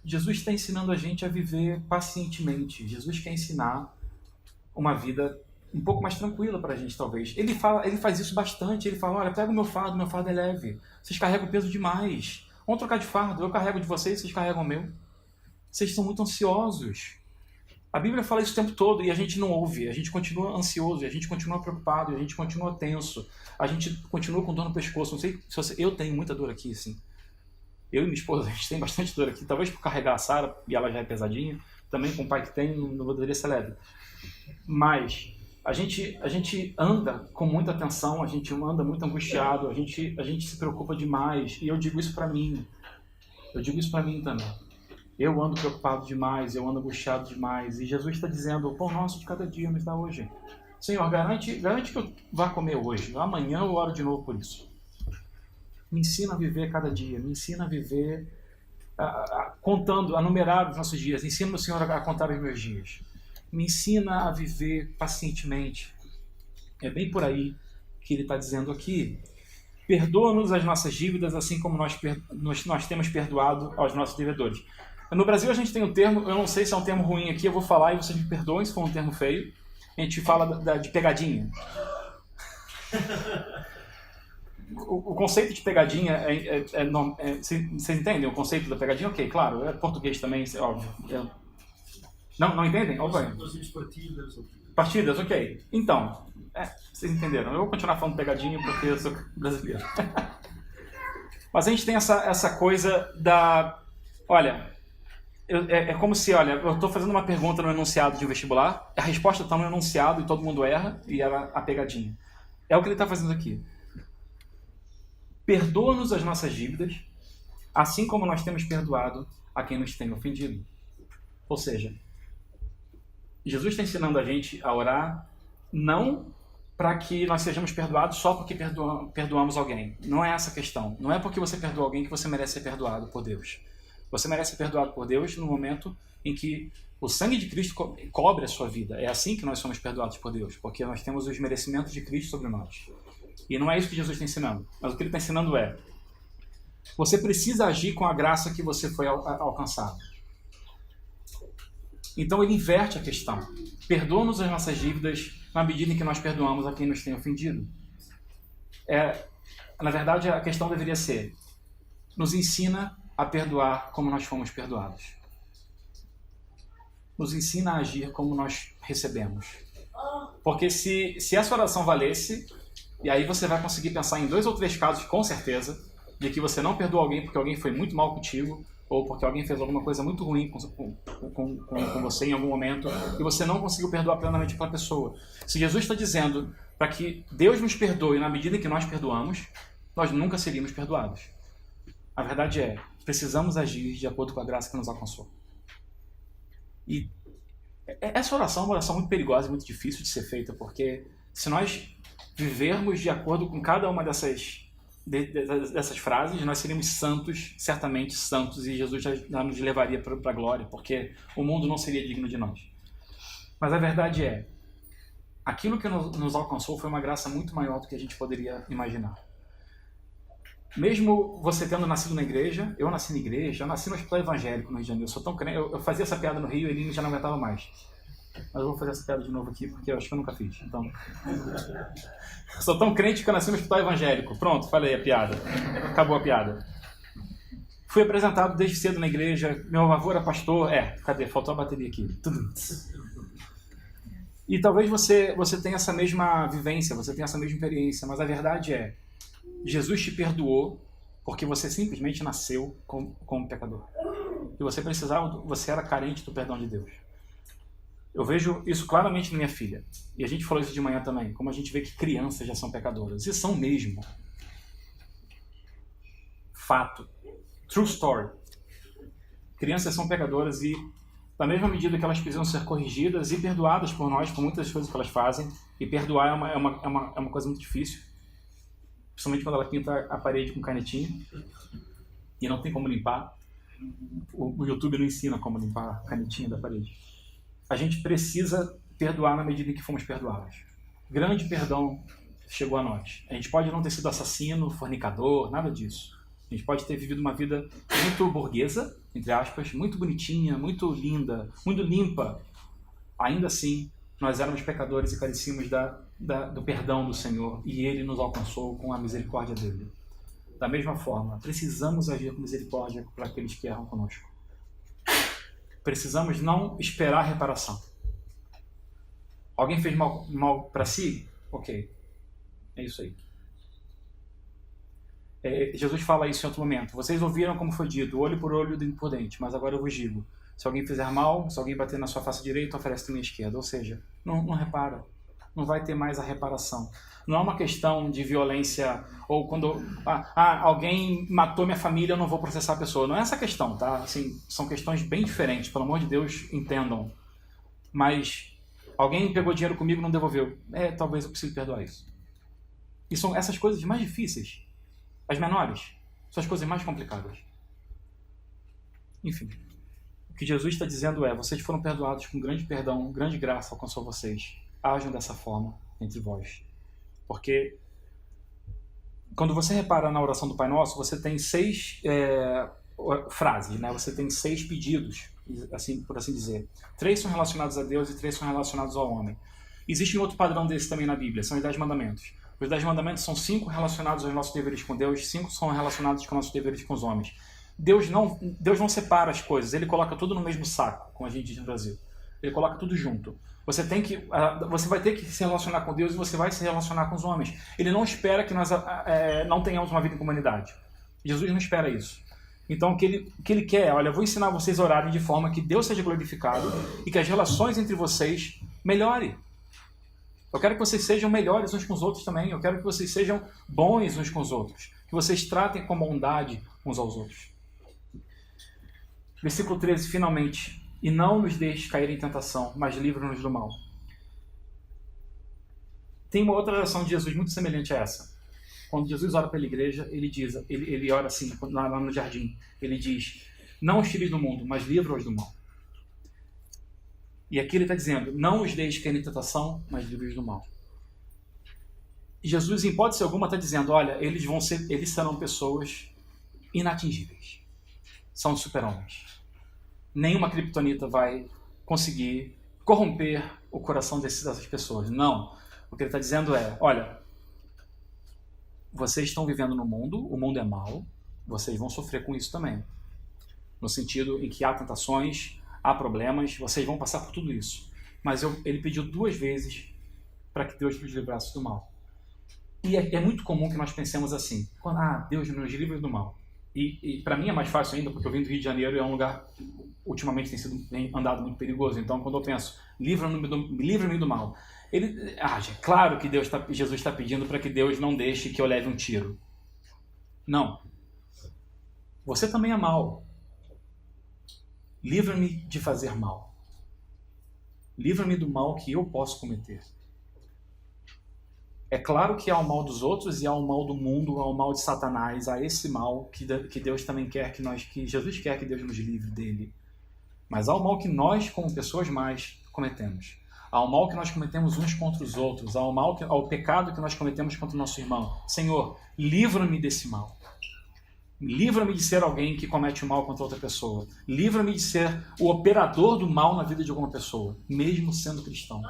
Jesus está ensinando a gente a viver pacientemente. Jesus quer ensinar uma vida um pouco mais tranquila para a gente, talvez. Ele faz isso bastante. Ele fala, olha, pega o meu fardo é leve. Vocês carregam peso demais. Vamos trocar de fardo. Eu carrego de vocês, vocês carregam o meu. Vocês são muito ansiosos. A Bíblia fala isso o tempo todo e a gente não ouve. A gente continua ansioso, a gente continua preocupado, a gente continua tenso. A gente continua com dor no pescoço. Não sei se você... Eu tenho muita dor aqui, assim. Eu e minha esposa, a gente tem bastante dor aqui. Talvez por carregar a Sara, e ela já é pesadinha. Também com o pai que tem, não poderia ser leve. Mas a gente anda com muita tensão, a gente anda muito angustiado, a gente se preocupa demais. E eu digo isso para mim. Eu digo isso para mim também. Eu ando preocupado demais, eu ando angustiado demais. E Jesus está dizendo, o pão nosso de cada dia nos dá hoje. Senhor, garante que eu vá comer hoje. Amanhã eu oro de novo por isso. Me ensina a viver cada dia. Me ensina a viver contando, a numerar os nossos dias. Ensina-me, Senhor, a contar os meus dias. Me ensina a viver pacientemente. É bem por aí que ele está dizendo aqui. Perdoa-nos as nossas dívidas, assim como nós temos perdoado aos nossos devedores. No Brasil a gente tem um termo, eu não sei se é um termo ruim aqui, eu vou falar e vocês me perdoem se for um termo feio. A gente fala de pegadinha. O conceito de pegadinha vocês entendem o conceito da pegadinha? Ok, claro, é português também, é óbvio. Não entendem? Partidas, ok. Então, vocês entenderam. Eu vou continuar falando pegadinha porque eu sou brasileiro. Mas a gente tem essa coisa da... Olha, é como se, olha, eu estou fazendo uma pergunta no enunciado de um vestibular, a resposta está no enunciado e todo mundo erra, e era a pegadinha. É o que ele está fazendo aqui. Perdoa-nos as nossas dívidas, assim como nós temos perdoado a quem nos tem ofendido. Ou seja, Jesus está ensinando a gente a orar não para que nós sejamos perdoados só porque perdoamos alguém. Não é essa a questão. Não é porque você perdoa alguém que você merece ser perdoado por Deus. Você merece ser perdoado por Deus no momento em que o sangue de Cristo cobre a sua vida. É assim que nós somos perdoados por Deus, porque nós temos os merecimentos de Cristo sobre nós. E não é isso que Jesus está ensinando. Mas o que ele está ensinando é: você precisa agir com a graça que você foi alcançado. Então ele inverte a questão. Perdoa-nos as nossas dívidas na medida em que nós perdoamos a quem nos tem ofendido. Na verdade, a questão deveria ser: nos ensina a perdoar como nós fomos perdoados. Nos ensina a agir como nós recebemos. Porque se essa oração valesse, e aí você vai conseguir pensar em 2 ou 3 casos, com certeza, de que você não perdoou alguém porque alguém foi muito mal contigo, ou porque alguém fez alguma coisa muito ruim com você em algum momento, e você não conseguiu perdoar plenamente aquela pessoa. Se Jesus está dizendo para que Deus nos perdoe na medida em que nós perdoamos, nós nunca seríamos perdoados. A verdade é, precisamos agir de acordo com a graça que nos alcançou. E essa oração é uma oração muito perigosa e muito difícil de ser feita, porque se nós vivermos de acordo com cada uma dessas frases, nós seríamos santos, certamente santos, e Jesus já nos levaria para a glória, porque o mundo não seria digno de nós. Mas a verdade é, aquilo que nos alcançou foi uma graça muito maior do que a gente poderia imaginar. Mesmo você tendo nascido na igreja, eu nasci na igreja, eu nasci no hospital evangélico no Rio de Janeiro, eu sou tão crente, eu fazia essa piada no Rio e ele já não aguentava mais. Mas eu vou fazer essa piada de novo aqui, porque eu acho que eu nunca fiz. Então, eu sou tão crente que eu nasci no hospital evangélico. Pronto, falei a piada. Acabou a piada. Fui apresentado desde cedo na igreja, meu avô era pastor. Cadê? Faltou a bateria aqui. E talvez você tenha essa mesma vivência, você tenha essa mesma experiência, mas a verdade é, Jesus te perdoou porque você simplesmente nasceu como pecador. E você era carente do perdão de Deus. Eu vejo isso claramente na minha filha. E a gente falou isso de manhã também, como a gente vê que crianças já são pecadoras. E são mesmo. Fato. True story. Crianças são pecadoras e, da mesma medida que elas precisam ser corrigidas e perdoadas por nós, por muitas coisas que elas fazem, e perdoar é uma coisa muito difícil. Principalmente quando ela pinta a parede com canetinha e não tem como limpar. O YouTube não ensina como limpar a canetinha da parede. A gente precisa perdoar na medida em que fomos perdoados. Grande perdão chegou a nós. A gente pode não ter sido assassino, fornicador, nada disso. A gente pode ter vivido uma vida muito burguesa, entre aspas, muito bonitinha, muito linda, muito limpa. Ainda assim, nós éramos pecadores e carecíamos do perdão do Senhor, e Ele nos alcançou com a misericórdia dele. Da mesma forma, precisamos agir com misericórdia para aqueles que erram conosco. Precisamos não esperar reparação. Alguém fez mal para si? Ok. É isso aí. Jesus fala isso em outro momento. Vocês ouviram como foi dito, olho por olho, dente por dente, mas agora eu vos digo. Se alguém fizer mal, se alguém bater na sua face direita, oferece também a esquerda. Ou seja, não repara. Não vai ter mais a reparação. Não é uma questão de violência, ou quando alguém matou minha família, eu não vou processar a pessoa. Não é essa a questão, tá? Assim, são questões bem diferentes, pelo amor de Deus, entendam. Mas alguém pegou dinheiro comigo e não devolveu. Talvez eu precise perdoar isso. E são essas coisas mais difíceis. As menores são as coisas mais complicadas. Enfim, o que Jesus está dizendo é: vocês foram perdoados com grande perdão, grande graça alcançou vocês. Ajam dessa forma entre vós. Porque quando você repara na oração do Pai Nosso, você tem 6 frases, né? Você tem 6 pedidos, assim, por assim dizer. 3 são relacionados a Deus e 3 são relacionados ao homem. Existe um outro padrão desse também na Bíblia, são os 10 mandamentos. Os 10 mandamentos são 5 relacionados aos nossos deveres com Deus, 5 são relacionados com nossos deveres com os homens. Deus não separa as coisas, Ele coloca tudo no mesmo saco, como a gente diz no Brasil. Ele coloca tudo junto. Você vai ter que se relacionar com Deus e você vai se relacionar com os homens. Ele não espera que nós não tenhamos uma vida em comunidade. Jesus não espera isso. Então o que ele quer, olha, eu vou ensinar vocês a orarem de forma que Deus seja glorificado e que as relações entre vocês melhorem. Eu quero que vocês sejam melhores uns com os outros também. Eu quero que vocês sejam bons uns com os outros. Que vocês tratem com bondade uns aos outros. Versículo 13, finalmente. E não nos deixe cair em tentação, mas livra-nos do mal. Tem uma outra oração de Jesus muito semelhante a essa. Quando Jesus ora pela igreja, ele ora assim, lá no jardim. Ele diz: não os tires do mundo, mas livra-os do mal. E aqui ele está dizendo: não os deixe cair em tentação, mas livra-os do mal. E Jesus, em hipótese alguma, está dizendo: olha, eles serão pessoas inatingíveis. São super-homens. Nenhuma criptonita vai conseguir corromper o coração dessas pessoas. Não. O que ele está dizendo é: olha, vocês estão vivendo no mundo, o mundo é mau, vocês vão sofrer com isso também. No sentido em que há tentações, há problemas, vocês vão passar por tudo isso. Mas ele pediu 2 vezes para que Deus nos livrasse do mal. E é muito comum que nós pensemos assim: Deus nos livra do mal. E para mim é mais fácil ainda, porque eu vim do Rio de Janeiro e é um lugar, ultimamente tem andado muito perigoso. Então quando eu penso, livra-me do mal, é claro que Jesus está pedindo para que Deus não deixe que eu leve um tiro. Não. Você também é mau. Livra-me de fazer mal. Livra-me do mal que eu posso cometer. É claro que há o mal dos outros e há o mal do mundo, há o mal de Satanás, há esse mal que Deus também quer que Jesus quer que Deus nos livre dele. Mas há o mal que nós, como pessoas mais, cometemos. Há o mal que nós cometemos uns contra os outros, há o pecado que nós cometemos contra o nosso irmão. Senhor, livra-me desse mal. Livra-me de ser alguém que comete o mal contra outra pessoa. Livra-me de ser o operador do mal na vida de alguma pessoa, mesmo sendo cristão.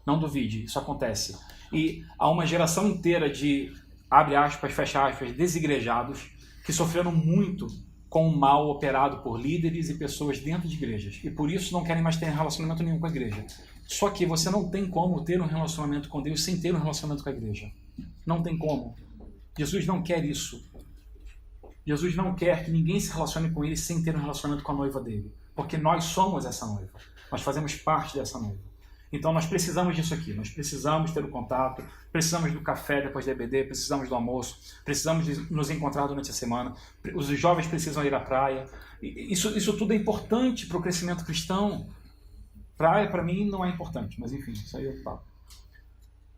Não duvide, isso acontece. E há uma geração inteira de, abre aspas, fecha aspas, desigrejados, que sofreram muito com o mal operado por líderes e pessoas dentro de igrejas. E por isso não querem mais ter relacionamento nenhum com a igreja. Só que você não tem como ter um relacionamento com Deus sem ter um relacionamento com a igreja. Não tem como. Jesus não quer isso. Jesus não quer que ninguém se relacione com ele sem ter um relacionamento com a noiva dele. Porque nós somos essa noiva. Nós fazemos parte dessa noiva. Então nós precisamos disso aqui. Nós precisamos ter o contato, precisamos do café depois da EBD, precisamos do almoço, precisamos de nos encontrar durante a semana. Os jovens precisam ir à praia. Isso tudo é importante para o crescimento cristão. Praia, para mim, não é importante, mas enfim, isso aí eu falo.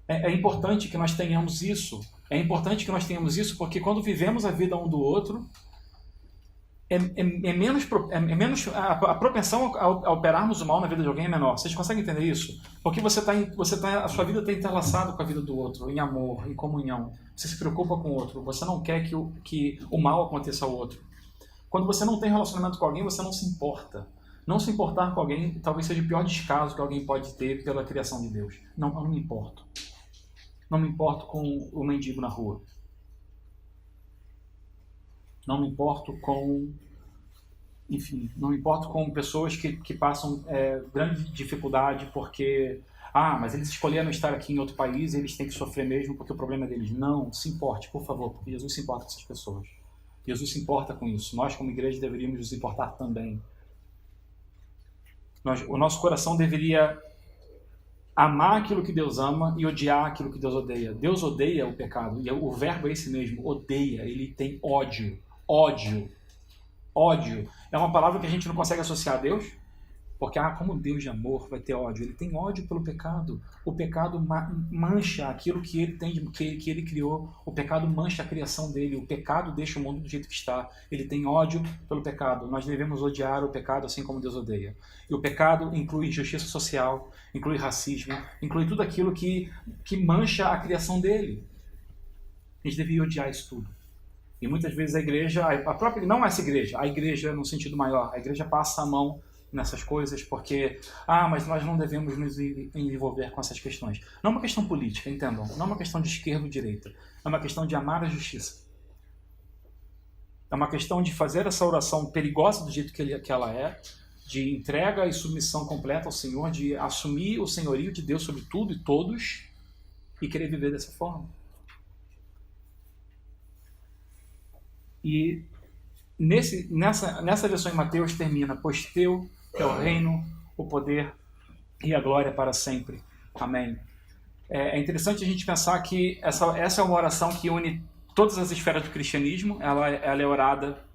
É importante que nós tenhamos isso. É importante que nós tenhamos isso porque quando vivemos a vida um do outro, a propensão a operarmos o mal na vida de alguém é menor. Vocês conseguem entender isso? Porque a sua vida está entrelaçada com a vida do outro, em amor, em comunhão. Você se preocupa com o outro, você não quer que o mal aconteça ao outro. Quando você não tem relacionamento com alguém, você não se importa. Não se importar com alguém talvez seja o pior descaso que alguém pode ter pela criação de Deus. Não me importo. Não me importo com o mendigo na rua. Não me importo com... Enfim, não me importo com pessoas que passam grande dificuldade porque... mas eles escolheram estar aqui em outro país e eles têm que sofrer mesmo porque o problema é deles. Não, se importe, por favor, porque Jesus se importa com essas pessoas. Jesus se importa com isso. Nós, como igreja, deveríamos nos importar também. O nosso coração deveria amar aquilo que Deus ama e odiar aquilo que Deus odeia. Deus odeia o pecado, e o verbo é esse mesmo, odeia, ele tem ódio. Ódio. Ódio. É uma palavra que a gente não consegue associar a Deus, porque como Deus de amor vai ter ódio. Ele tem ódio pelo pecado. O pecado mancha aquilo que ele tem, que ele criou. O pecado mancha a criação dele. O pecado deixa o mundo do jeito que está. Ele tem ódio pelo pecado. Nós devemos odiar o pecado assim como Deus odeia. E o pecado inclui injustiça social, inclui racismo, inclui tudo aquilo que mancha a criação dele. A gente devia odiar isso tudo. E muitas vezes a igreja, não essa igreja, a igreja no sentido maior, a igreja passa a mão nessas coisas porque, mas nós não devemos nos envolver com essas questões. Não é uma questão política, entendam, não é uma questão de esquerda ou direita, é uma questão de amar a justiça. É uma questão de fazer essa oração perigosa do jeito que ela é, de entrega e submissão completa ao Senhor, de assumir o senhorio de Deus sobre tudo e todos e querer viver dessa forma. E nessa versão em Mateus termina: pois teu é o reino, o poder e a glória para sempre. Amém. É interessante a gente pensar que essa é uma oração que une todas as esferas do cristianismo. Ela é orada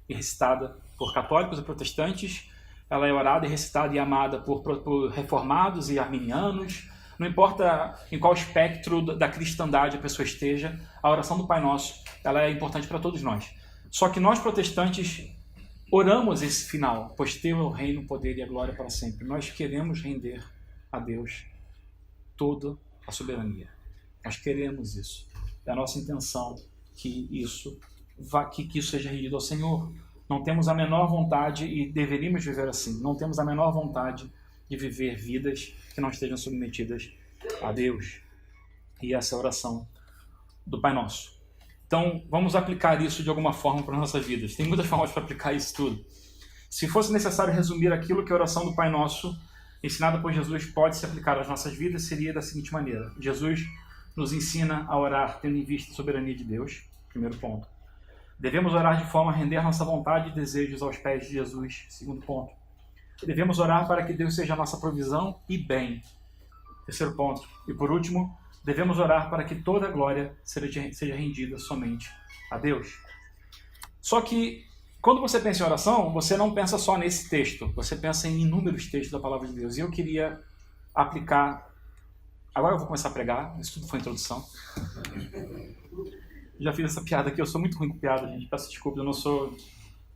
e recitada por católicos e protestantes. Ela é orada e recitada e amada por reformados e arminianos. Não importa em qual espectro da cristandade a pessoa esteja, a oração do Pai Nosso ela é importante para todos nós. Só que nós protestantes oramos esse final: pois teu é o reino, o poder e a glória para sempre. Nós queremos render a Deus toda a soberania. Nós queremos isso. É a nossa intenção que isso seja rendido ao Senhor. Não temos a menor vontade, e deveríamos viver assim, não temos a menor vontade de viver vidas que não estejam submetidas a Deus. E essa é a oração do Pai Nosso. Então, vamos aplicar isso de alguma forma para as nossas vidas. Tem muitas formas para aplicar isso tudo. Se fosse necessário resumir aquilo que a oração do Pai Nosso, ensinada por Jesus, pode se aplicar às nossas vidas, seria da seguinte maneira: Jesus nos ensina a orar tendo em vista a soberania de Deus, primeiro ponto. Devemos orar de forma a render nossa vontade e desejos aos pés de Jesus, segundo ponto. Devemos orar para que Deus seja a nossa provisão e bem, terceiro ponto. E por último, devemos orar para que toda a glória seja rendida somente a Deus. Só que, quando você pensa em oração, você não pensa só nesse texto. Você pensa em inúmeros textos da Palavra de Deus. E eu queria aplicar... Agora eu vou começar a pregar. Isso tudo foi introdução. Já fiz essa piada aqui. Eu sou muito ruim com piada, gente. Peço desculpa. Eu não sou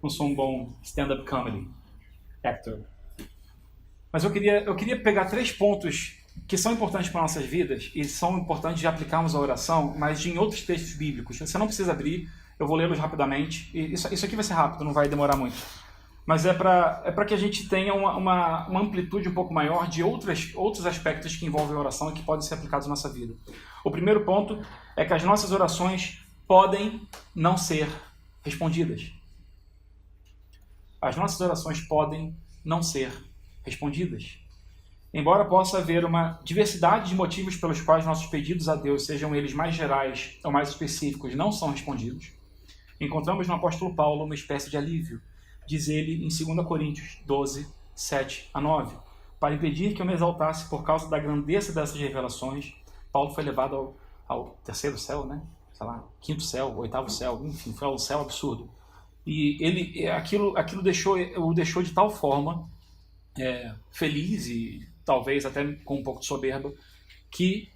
um bom stand-up comedy actor. Mas eu queria pegar 3 pontos que são importantes para nossas vidas e são importantes de aplicarmos a oração, mas em outros textos bíblicos. Você não precisa abrir, eu vou lê-los rapidamente. E isso aqui vai ser rápido, não vai demorar muito. Mas é para que a gente tenha uma amplitude um pouco maior de outros aspectos que envolvem a oração e que podem ser aplicados na nossa vida. O primeiro ponto é que as nossas orações podem não ser respondidas. As nossas orações podem não ser respondidas. Embora possa haver uma diversidade de motivos pelos quais nossos pedidos a Deus, sejam eles mais gerais ou mais específicos, não são respondidos, encontramos no apóstolo Paulo uma espécie de alívio. Diz ele em 2 Coríntios 12, 7 a 9. Para impedir que eu me exaltasse por causa da grandeza dessas revelações, Paulo foi levado ao terceiro céu, né? Sei lá, 5º céu, 8º céu, enfim, foi um céu absurdo. E aquilo o deixou de tal forma feliz e talvez até com um pouco de soberba, que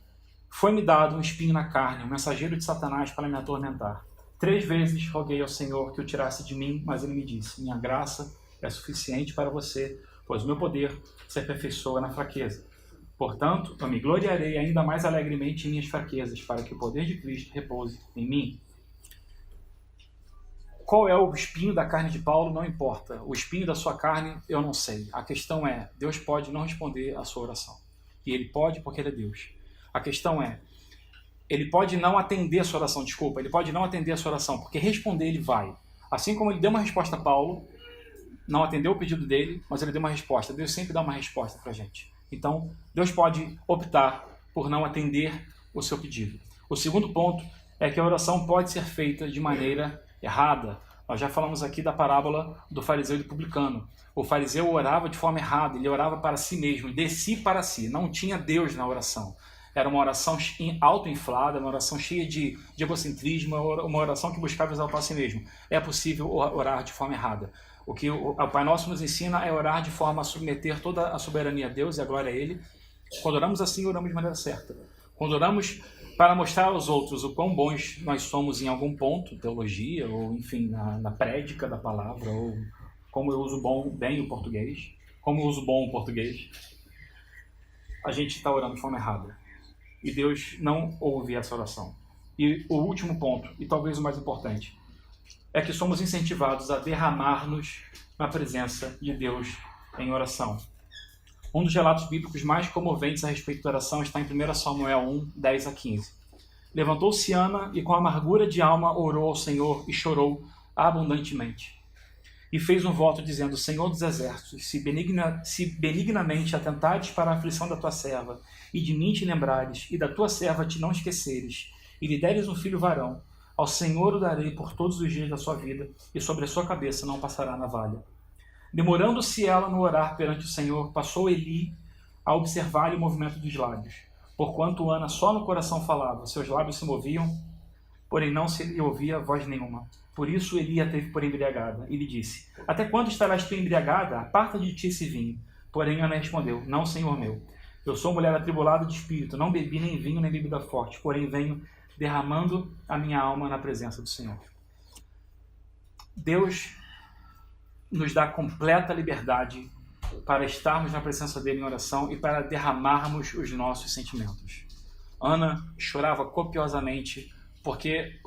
foi-me dado um espinho na carne, um mensageiro de Satanás para me atormentar. 3 vezes roguei ao Senhor que o tirasse de mim, mas ele me disse: minha graça é suficiente para você, pois o meu poder se aperfeiçoa na fraqueza. Portanto, eu me gloriarei ainda mais alegremente em minhas fraquezas, para que o poder de Cristo repouse em mim. Qual é o espinho da carne de Paulo? Não importa. O espinho da sua carne, eu não sei. A questão é, Deus pode não responder a sua oração. E ele pode porque ele é Deus. A questão é, ele pode não atender a sua oração, ele pode não atender a sua oração, porque responder ele vai. Assim como ele deu uma resposta a Paulo, não atendeu o pedido dele, mas ele deu uma resposta. Deus sempre dá uma resposta para a gente. Então, Deus pode optar por não atender o seu pedido. O segundo ponto é que a oração pode ser feita de maneira errada. Nós já falamos aqui da parábola do fariseu e do publicano. O fariseu orava de forma errada, ele orava para si mesmo, de si para si. Não tinha Deus na oração. Era uma oração auto-inflada, uma oração cheia de egocentrismo, uma oração que buscava exaltar a si mesmo. É possível orar de forma errada. O que o Pai Nosso nos ensina é orar de forma a submeter toda a soberania a Deus e a glória a Ele. Quando oramos assim, oramos de maneira certa. Quando oramos para mostrar aos outros o quão bons nós somos em algum ponto, teologia, ou enfim, na prédica da palavra, ou como eu uso bem o português, a gente está orando de forma errada. E Deus não ouve essa oração. E o último ponto, e talvez o mais importante, é que somos incentivados a derramar-nos na presença de Deus em oração. Um dos relatos bíblicos mais comoventes a respeito da oração está em 1 Samuel 1, 10 a 15. Levantou-se Ana e com amargura de alma orou ao Senhor e chorou abundantemente. E fez um voto dizendo: Senhor dos exércitos, se benignamente atentares para a aflição da tua serva, e de mim te lembrares, e da tua serva te não esqueceres, e lhe deres um filho varão, ao Senhor o darei por todos os dias da sua vida, e sobre a sua cabeça não passará navalha. Demorando-se ela no orar perante o Senhor, passou Eli a observar-lhe o movimento dos lábios. Porquanto Ana só no coração falava, seus lábios se moviam, porém não se lhe ouvia voz nenhuma. Por isso Eli a teve por embriagada, e lhe disse: Até quando estarás tu embriagada? Aparta de ti esse vinho. Porém Ana respondeu: Não, Senhor meu. Eu sou mulher atribulada de espírito, não bebi nem vinho nem bebida forte, porém venho derramando a minha alma na presença do Senhor. Deus nos dá completa liberdade para estarmos na presença dele em oração e para derramarmos os nossos sentimentos. Ana chorava copiosamente, porque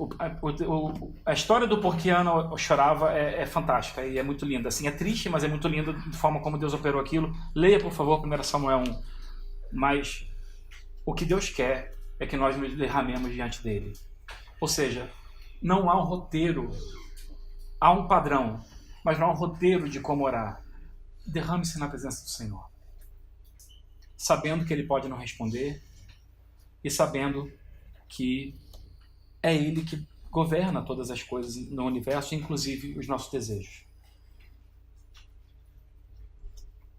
a história do porquê Ana chorava é fantástica e é muito linda. Assim, é triste, mas é muito linda de forma como Deus operou aquilo. Leia, por favor, 1 Samuel 1. Mas o que Deus quer é que nós nos derramemos diante dele. Ou seja, não há um roteiro, há um padrão, mas não há um roteiro de como orar. Derrame-se na presença do Senhor, sabendo que ele pode não responder e sabendo que é ele que governa todas as coisas no universo, inclusive os nossos desejos.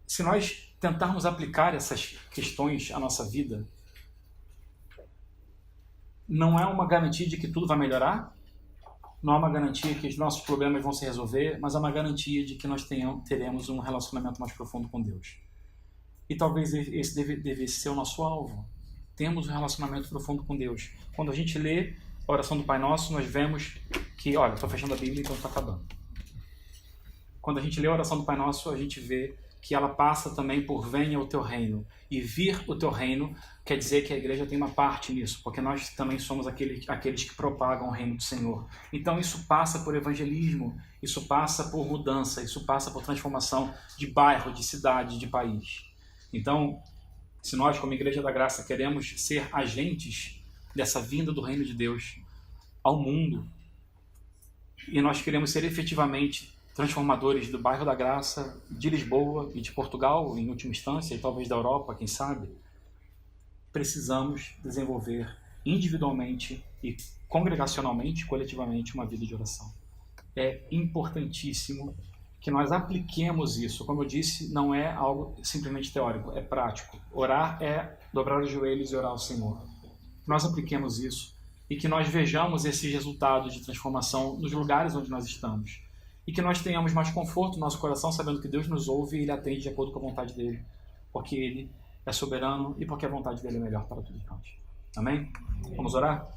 Se nós tentarmos aplicar essas questões à nossa vida, não é uma garantia de que tudo vai melhorar, não é uma garantia que os nossos problemas vão se resolver, mas é uma garantia de que nós teremos um relacionamento mais profundo com Deus. E talvez esse devesse ser o nosso alvo. Temos um relacionamento profundo com Deus. Quando a gente lê a oração do Pai Nosso, nós vemos que, olha, estou fechando a Bíblia, então está acabando. Quando a gente lê a oração do Pai Nosso, a gente vê que ela passa também por venha o teu reino. E vir o teu reino quer dizer que a igreja tem uma parte nisso, porque nós também somos aqueles que propagam o reino do Senhor. Então isso passa por evangelismo, isso passa por mudança, isso passa por transformação de bairro, de cidade, de país. Então, se nós como Igreja da Graça queremos ser agentes dessa vinda do reino de Deus ao mundo, e nós queremos ser efetivamente transformadores do bairro da Graça, de Lisboa e de Portugal, em última instância, e talvez da Europa, quem sabe, precisamos desenvolver individualmente e congregacionalmente, coletivamente, uma vida de oração. É importantíssimo que nós apliquemos isso. Como eu disse, não é algo simplesmente teórico, é prático. Orar é dobrar os joelhos e orar ao Senhor. Que nós apliquemos isso e que nós vejamos esses resultados de transformação nos lugares onde nós estamos. E que nós tenhamos mais conforto no nosso coração, sabendo que Deus nos ouve e Ele atende de acordo com a vontade dEle, porque Ele é soberano e porque a vontade dEle é melhor para todos nós. Amém? Vamos orar?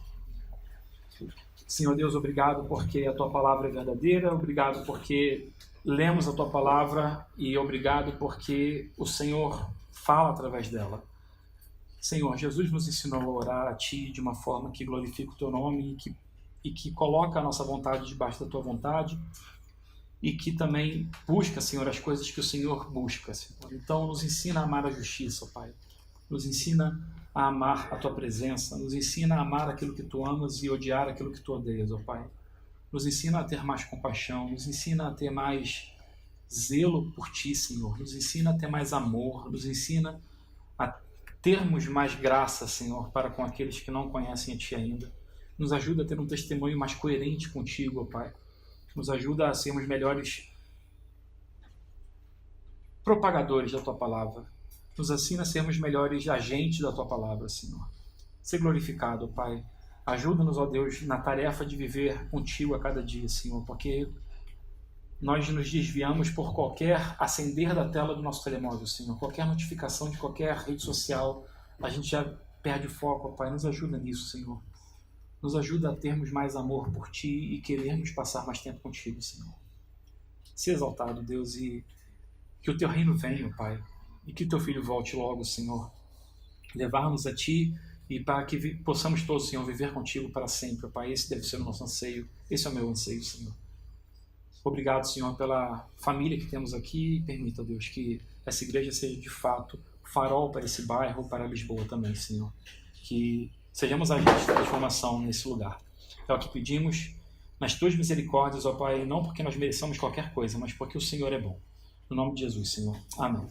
Senhor Deus, obrigado porque a Tua palavra é verdadeira, obrigado porque lemos a Tua palavra e obrigado porque o Senhor fala através dela. Senhor, Jesus nos ensinou a orar a Ti de uma forma que glorifica o Teu nome e que coloca a nossa vontade debaixo da Tua vontade e que também busca, Senhor, as coisas que o Senhor busca, Senhor. Então, nos ensina a amar a justiça, Pai. Nos ensina a amar a Tua presença. Nos ensina a amar aquilo que Tu amas e odiar aquilo que Tu odeias, ó Pai. Nos ensina a ter mais compaixão. Nos ensina a ter mais zelo por Ti, Senhor. Nos ensina a ter mais amor. Nos ensina a termos mais graça, Senhor, para com aqueles que não conhecem a Ti ainda. Nos ajuda a ter um testemunho mais coerente contigo, ó Pai. Nos ajuda a sermos melhores propagadores da Tua palavra. Nos ensina a sermos melhores agentes da Tua palavra, Senhor. Ser glorificado, Pai. Ajuda-nos, ó Deus, na tarefa de viver contigo a cada dia, Senhor, porque nós nos desviamos por qualquer acender da tela do nosso telemóvel, Senhor. Qualquer notificação de qualquer rede social, a gente já perde o foco, ó Pai. Nos ajuda nisso, Senhor. Nos ajuda a termos mais amor por Ti e querermos passar mais tempo contigo, Senhor. Se exaltado, Deus, e que o Teu reino venha, Pai, e que o Teu Filho volte logo, Senhor. Levar-nos a Ti e para que possamos todos, Senhor, viver contigo para sempre, Pai. Esse deve ser o nosso anseio, esse é o meu anseio, Senhor. Obrigado, Senhor, pela família que temos aqui e permita, Deus, que essa igreja seja de fato farol para esse bairro, para Lisboa também, Senhor. Que sejamos agentes de transformação nesse lugar. É o que pedimos nas Tuas misericórdias, ó Pai, não porque nós mereçamos qualquer coisa, mas porque o Senhor é bom. No nome de Jesus, Senhor. Amém.